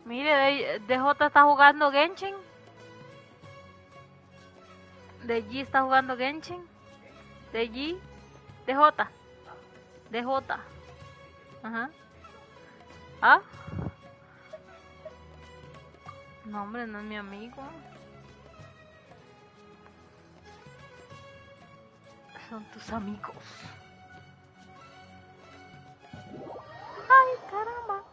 Mire, DJ está jugando Genshin. DJ está jugando Genshin. DJ. DJ. Ajá. ¿Ah? No, hombre, no es mi amigo. Son tus amigos. Ay, caramba.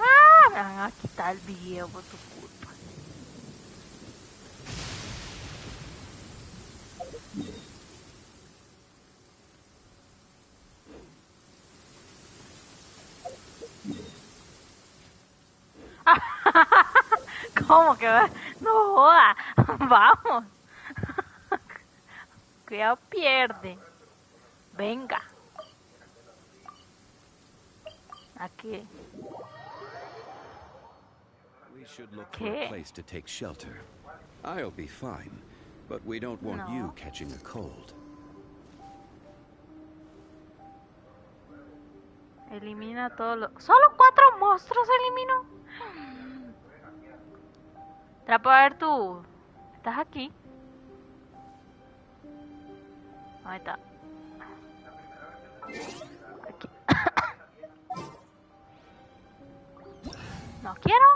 Ah, me van a quitar el video por tu culpa. ¿Cómo que va? No joda, vamos. Cuidado, pierde. Venga. Aquí. We should look for a place to take shelter. I'll be fine, but we don't want you catching a cold. Elimina todos los... ¿Solo 4 monstruos eliminó? Trapo, a ver tú. ¿Estás aquí? Ahí está. Aquí. No quiero.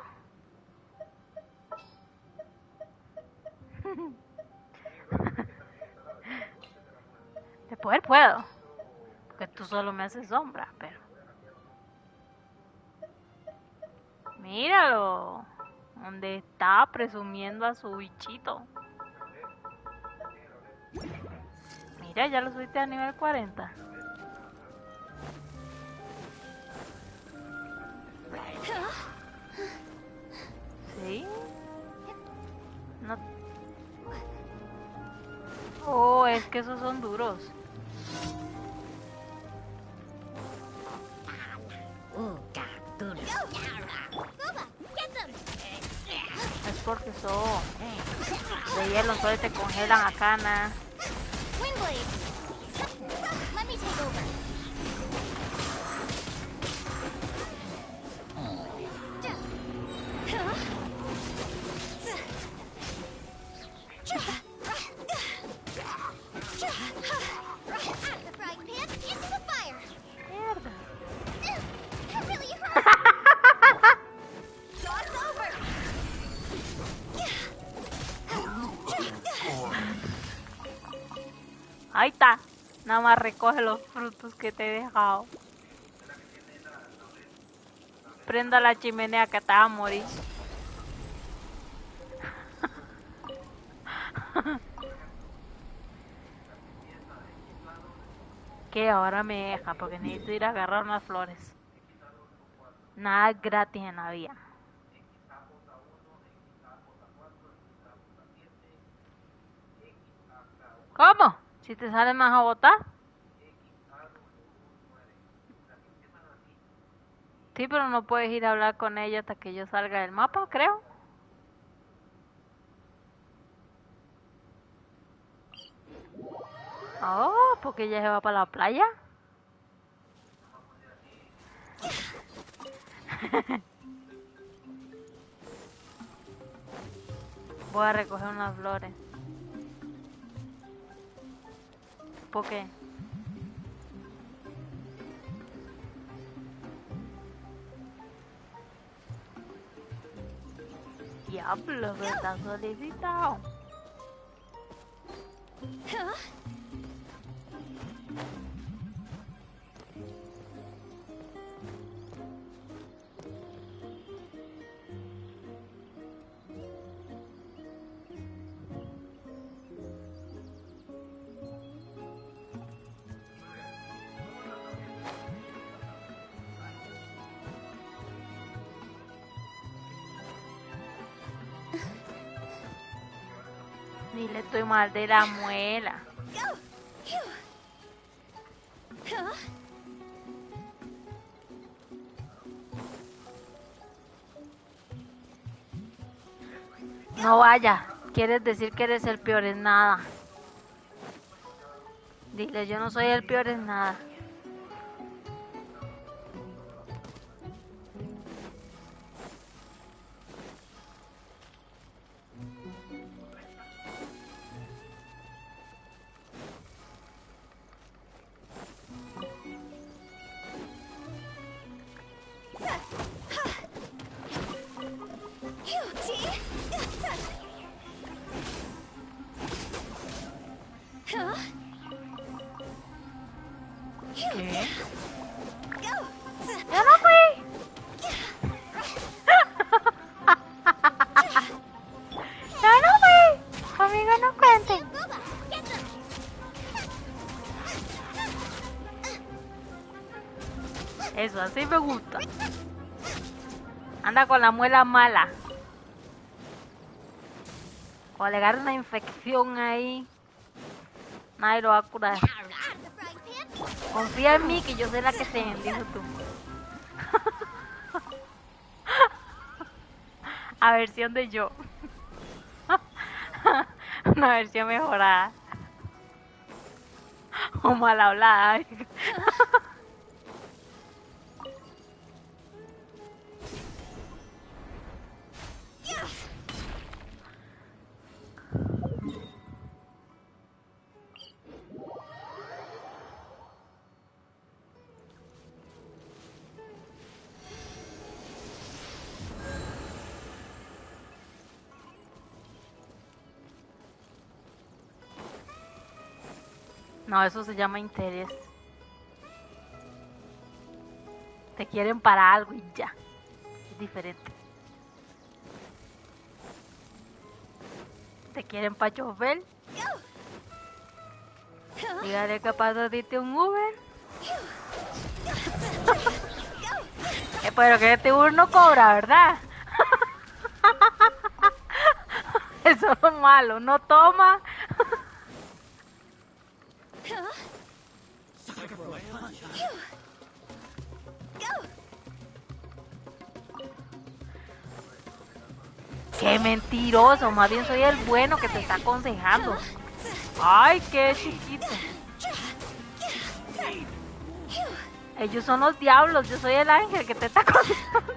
De poder puedo. Porque tú solo me haces sombra, pero... Míralo. Donde está presumiendo a su bichito. Mira, ya lo subiste a nivel 40. ¿Sí? No. Oh, es que esos son duros. porque son de hielo, entonces te congelan acá, nada. Let me take over. Ahí está. Nada más recoge los frutos que te he dejado. Prenda la chimenea que te vas a morir. Que ahora me deja porque necesito ir a agarrar unas flores. Nada es gratis en la vida. ¿Cómo? Si te sale más a botar. Sí, pero no puedes ir a hablar con ella hasta que yo salga del mapa, creo. Oh, porque ella se va para la playa. Voy a recoger unas flores. ¿Por qué? Diablo, que está solicitado. Ni le estoy mal de la muela. No vaya, quieres decir que eres el peor en nada. Dile, yo no soy el peor en nada. ¿Qué? ¡Ya no fui! ¡Ya no fui! Conmigo no cuenten. Eso, así me gusta. Anda con la muela mala. Cuando le agarre una infección ahí, nadie lo va a curar. Confía en mí que yo soy la que te entiendo tú. A versión de yo. Una versión mejorada. O mal hablada. No, eso se llama interés. Te quieren para algo y ya. Es diferente. Te quieren para chofer. Dígale que pasa, diste un Uber. Pero que este Uber no cobra, ¿verdad? Eso es lo malo. No toma. Qué mentiroso, más bien soy el bueno que te está aconsejando. Ay, qué chiquito. Ellos son los diablos, yo soy el ángel que te está aconsejando.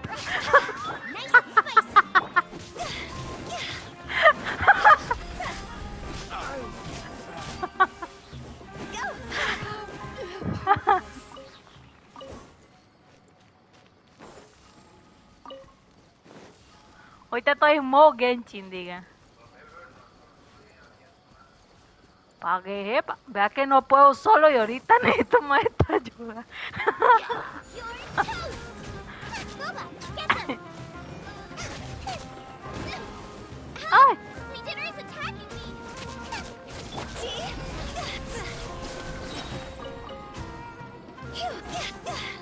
Ahorita estoy en modo Genshin, diga. Pa' que jepa, vea que no puedo solo y ahorita necesito más esta ayuda. ¡Ay!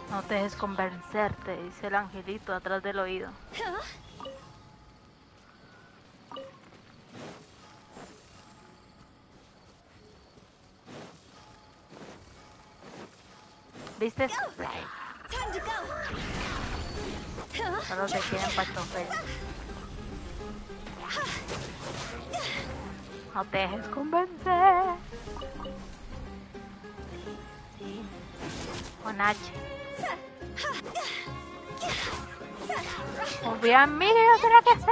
No te dejes convencerte, dice el angelito atrás del oído. ¿Viste? Solo se quieren para chofer. No te dejes convencer. Sí. Con H. Confía en mí, que yo sé lo que sé.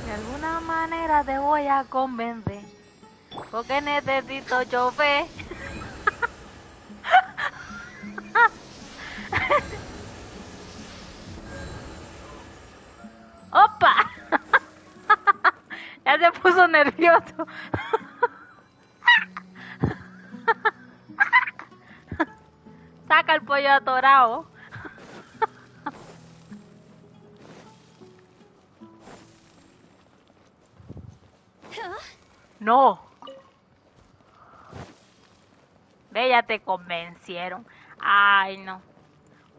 De alguna manera te voy a convencer, porque necesito chofer. ¡Opa! Ya se puso nervioso. Saca el pollo atorado. No. Ve, ya te convencieron. Ay, no.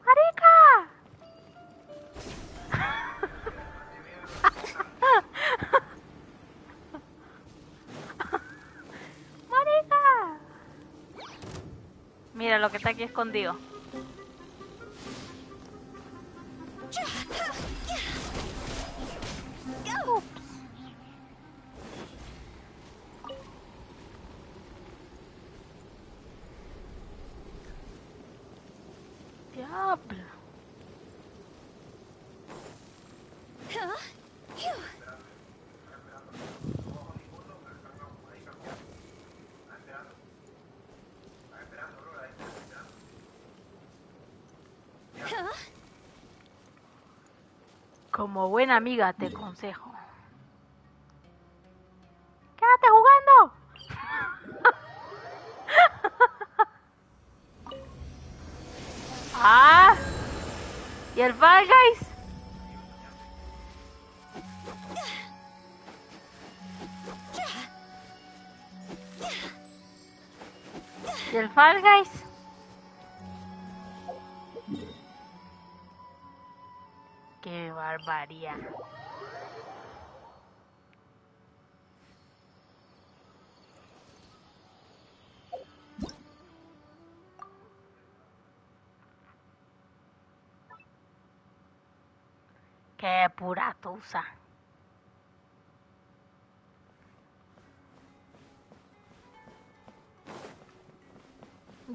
¡Marica! ¡Marica! Mira lo que está aquí escondido. Diablo. Como buena amiga te aconsejo. ¡Quédate jugando! ¡Ah! ¿Y el Fall Guys? ¿Y el Fall Guys? ¡Qué barbaridad! ¡Qué pura tusa!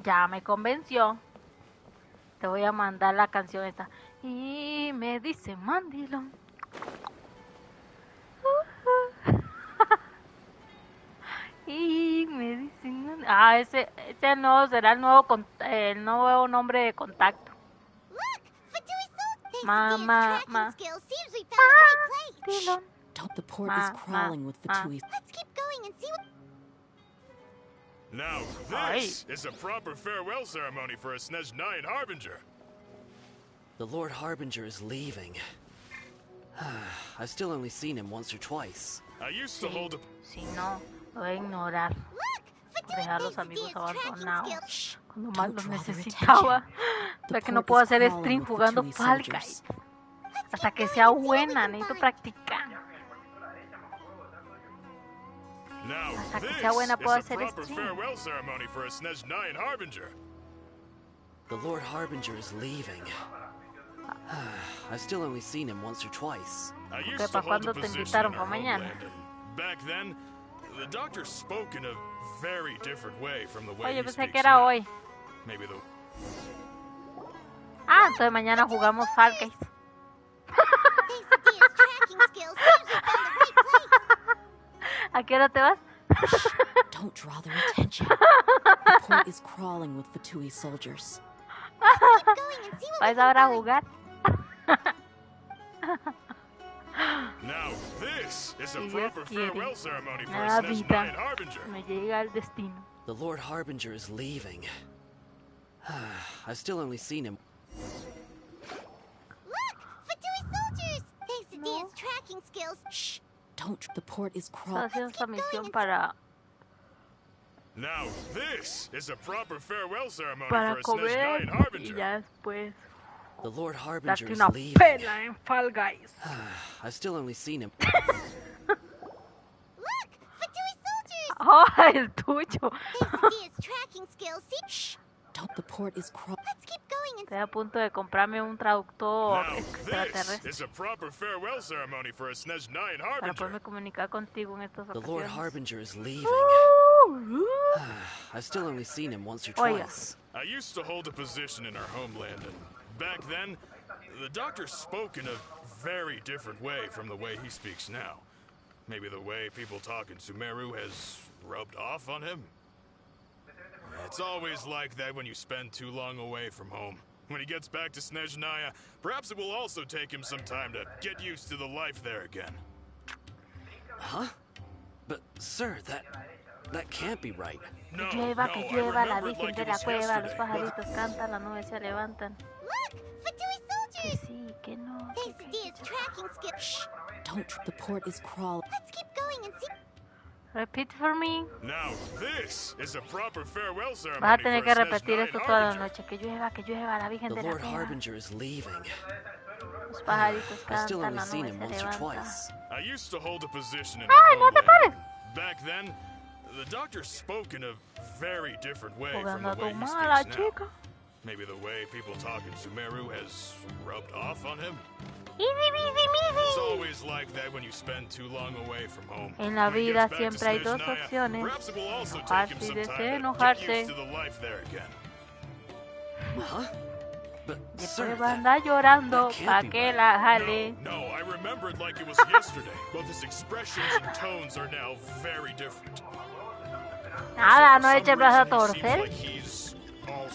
Ya me convenció. Te voy a mandar la canción esta. Y me dice Mandilón. Y me dicen... Ah, ese no será el nuevo nombre de contacto. Mamá. The port is crawling with Fatui. Let's keep going and see what... Now this is a proper farewell ceremony for a Snezh Nine Harbinger. The Lord Harbinger is leaving. I've still only seen him once or twice. I used to hold a... Si no, lo voy a ignorar. Por dejar a los amigos abandonados. Cuando más los necesitaba. Ya que no puedo hacer stream jugando Fall Guys. Hasta que sea buena, necesito practicar. Hasta que sea buena puedo hacer stream. The Lord Harbinger is leaving. I've still only seen him once or twice. ¿Qué para cuándo te invitaron para mañana? Back then, the doctor spoke in a very different way from the way Oye, pensé que era hoy. Maybe the... Ah, entonces mañana jugamos Fall Guys. ¿A qué hora te vas? Don't draw their attention. The port is crawling with Fatui soldiers. ¿Vais ahora a jugar? Now this is a proper farewell ceremony for a Snezhnaya Harbinger. Me llega el destino. The Lord Harbinger is leaving. I've still only seen him. Look! Fatui soldiers! Thanks to Dia's tracking skills. Shh! Don't. The port is crawling. Esta misión para... Now this is a proper farewell ceremony para for a Snezhnaya Harbinger. Y ya después... The Lord Harbinger is una leaving. pela en Fall Guys. I've still only seen him. Look! Fatui soldiers! Oh, el tuyo. Thanks to Dia's tracking skills. Shh! Don't. The port is crawling. Let's keep going and... Estoy a punto de comprarme un traductor Now extraterrestre. this is a proper farewell ceremony for a Snezhnaya Para Harbinger. poderme comunicar contigo en estas The Lord ocasiones. Harbinger is leaving. I've still only seen him once or Oiga. twice. I used to hold a position in our homeland, and back then, the doctor spoke in a very different way from the way he speaks now. Maybe the way people talk in Sumeru has rubbed off on him. It's always like that when you spend too long away from home. When he gets back to Snezhnaya, perhaps it will also take him some time to get used to the life there again. Huh? But, sir, that can't be right. No, que llueva, la Virgen de la Cueva, los pajaritos cantan, las nubes se levantan. Look! Fatui Que soldiers! sí, que no. Thanks to Dia's tracking skills. Shh! Don't. The port is crawling. Let's keep going and see... Repeat for me. Now this is a proper farewell ceremony Vas a tener for que a repetir Snezhnaya esto toda la Harbinger. noche. Que llueva, la Virgen The de la Lord Cueva. Harbinger is leaving. Los pajaritos I've still cantan, only las seen nubes him se once or levantan. twice. I used to hold a position in Ay, our no te homeland. pares. Back then, the doctor spoke in a very different way from Jugando the a way he tomar, speaks now. chica. Maybe the way people talk in Sumeru has rubbed off on him. It's always like that when you spend too long away from home. En la When he vida gets back to siempre hay dos Snezhnaya, opciones. perhaps it will also take Enojarse him y some deseo time to enojarse. get used to the life there again. Huh? But, sir, Después va a andar llorando that can't pa' be que right. la jale. No, I remember it like it was yesterday. Both his expressions and tones are now very different. Nada, no For eche some brazo a reason, he seems torcer. like he's all...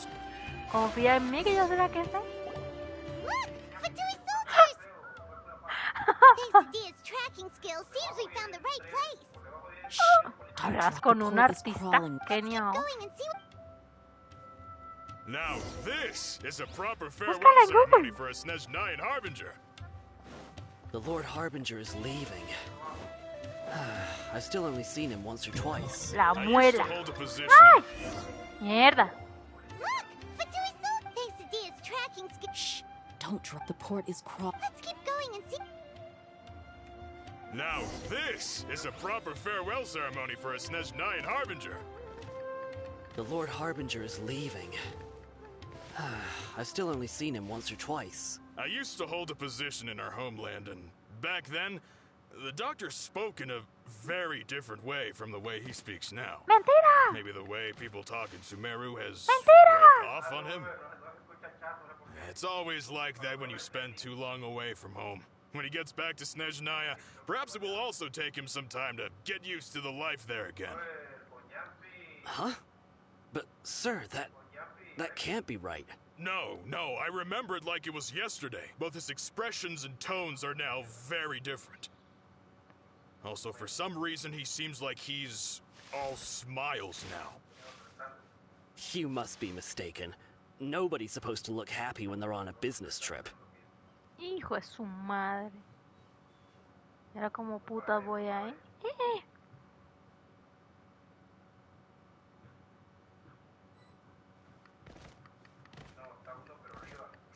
Confía en mí que yo sé la que sé. Look! Fatui soldiers! Thanks to Dia's tracking skills, seems we found the right place. Shh! Hablas con un artista. Genial. Going and see what... Now this is a proper farewell Búscala en ceremony Google. for a Snezhnaya Harbinger. The Lord Harbinger is leaving. I've still only seen him once or twice. La I used to muela. hold a position. ¡Ay! Mierda. Look! Fatui soldiers! Thanks to Dia's tracking skills. Shh! Don't drop. The port is crawling. Let's keep going and see... Now this is a proper farewell ceremony for a Snezhnaya Harbinger. The Lord Harbinger is leaving. I've still only seen him once or twice. I used to hold a position in our homeland, and back then, the doctor spoke in a very different way from the way he speaks now. Mentira. Maybe the way people talk in Sumeru has Mentira. rubbed off on him. It's always like that when you spend too long away from home. When he gets back to Snezhnaya, perhaps it will also take him some time to get used to the life there again. Huh? But, sir, that can't be right. No, I remember it like it was yesterday. Both his expressions and tones are now very different. Also, for some reason, he seems like he's all smiles now. You must be mistaken. Nobody's supposed to look happy when they're on a business trip. Hijo de su madre. Era como puta voy ahí.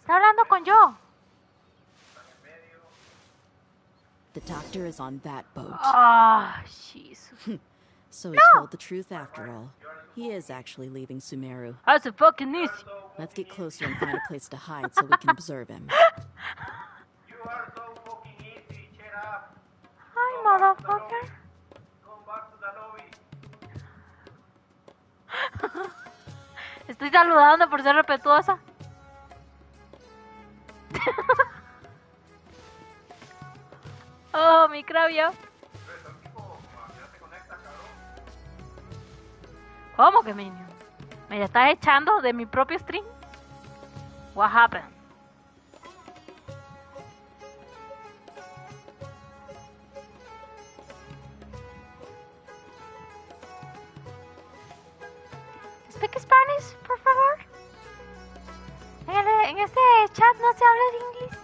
Está hablando con yo. The doctor is on that boat. Ah, jeez. So he told the truth after all. He is actually leaving Sumeru. That's a fucking easy. Let's get closer and find a place to hide so we can observe him. Hi, motherfucker. Estoy saludando por ser respetuosa. Oh, mi crabio. ¿Cómo que minion? ¿Me estás echando de mi propio stream? What happened? Speak Spanish, por favor. En este chat no se habla de inglés.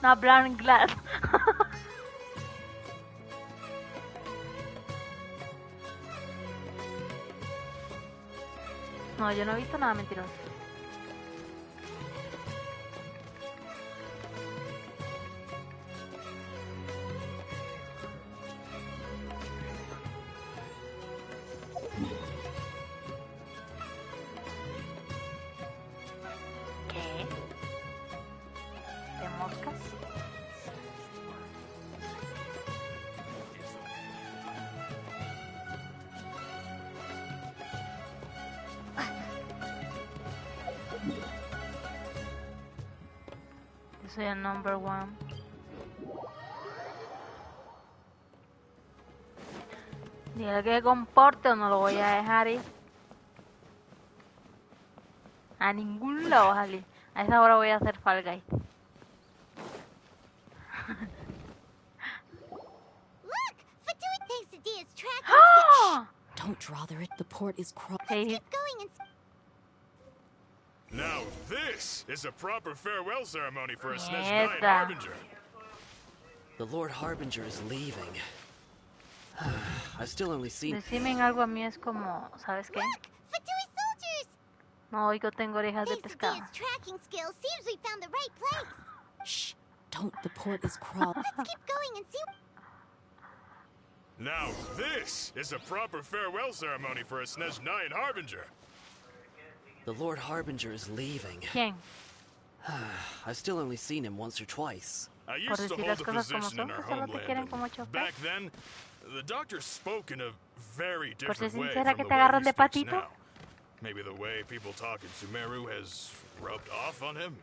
No hablan inglés. No, yo no he visto nada mentiroso. ¿Qué? ¿De moscas? Yo soy el number one. Dile que se comporte o no lo voy a dejar ir. A ningún lado, salir. A esa hora voy a hacer Fall Guy. Look! Fatui thinks the D is tracking. Don't draw there. The port is crossed. Let's keep going and... Now this is a proper farewell ceremony for a Snezhnaya Harbinger. The Lord Harbinger is leaving. I've still only seen... Decime algo a mí es como, ¿sabes qué? Look! Fatui soldiers! No oigo, tengo orejas de pescado. This tracking skill seems we found the right place. Shh! Don't. The port is crawled. Let's keep going and see... Now this is a proper farewell ceremony for a Snezhnaya Harbinger. The Lord Harbinger is leaving. ¿Quién? I've still only seen him once or twice. I used to hold a position in our homeland. Back then, the doctor spoke in a very different way from the way he speaks now. Maybe the way people talk in Sumeru has rubbed off on him.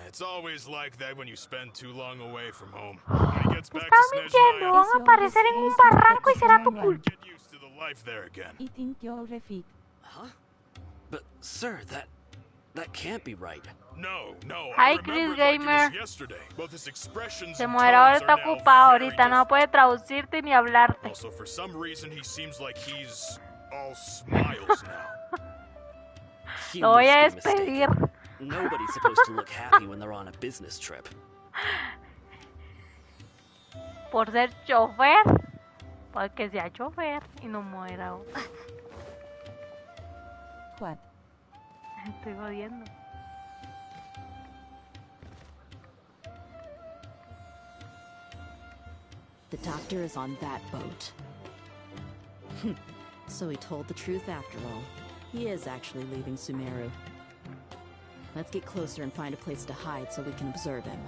It's always like that when you spend too long away from home. When he gets back to Snezhnaya, van a aparecer en un barranco y será tu culpa. Get used to the life there again. Huh? But sir, that can't be right. No. Hi, Chris Gamer. Both his expressions Se and muere ahora, tones are está now ocupado very ahorita, no puede traducirte ni hablarte. Also, for some reason, he seems like he's all smiles now. Lo voy a despedir. Nobody's supposed to look happy when they're on a business trip. Por ser chofer. Porque sea chofer y no muera. What? Estoy jodiendo. The doctor is on that boat. So he told the truth after all. He is actually leaving Sumeru. Let's get closer and find a place to hide so we can observe him.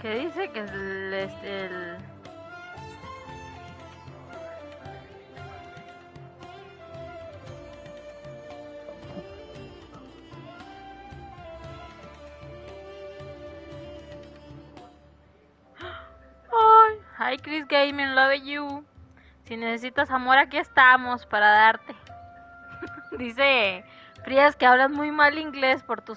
¿Qué dice que el... Hi Chris Gaming, love you. Si necesitas amor, aquí estamos para darte. Dice Frías que hablas muy mal inglés por tu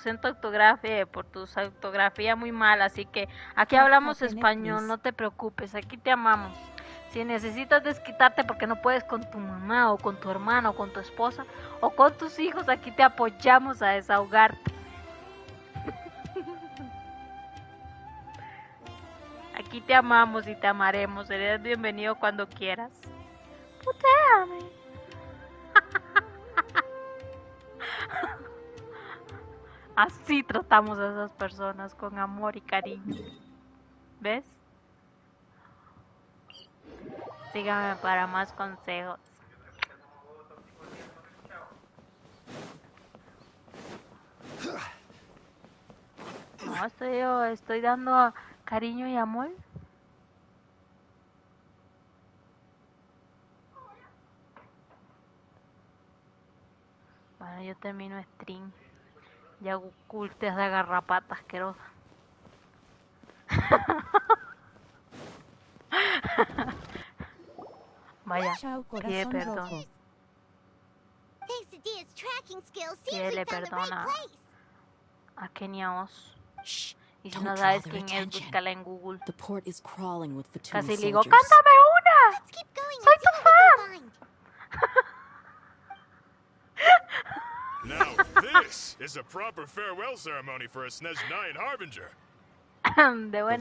ortografía muy mal, así que aquí hablamos español, no te preocupes, aquí te amamos. Si necesitas desquitarte porque no puedes con tu mamá, o con tu hermana, o con tu esposa, o con tus hijos, aquí te apoyamos a desahogarte. Aquí te amamos y te amaremos. Eres bienvenido cuando quieras. Putéame. Así tratamos a esas personas, con amor y cariño. ¿Ves? Sígame para más consejos. No, estoy dando cariño y amor. Bueno, yo termino stream. Ya ocultes de garrapata asquerosa. Vaya, pide perdón. Pídele perdón a Kenia Oz. Y si no sabes quién es, búscala en Google. Casi le digo, ¡cántame una! ¡Soy tu fan! Now this is a proper farewell ceremony for a SNES 9 Harbinger. De buena.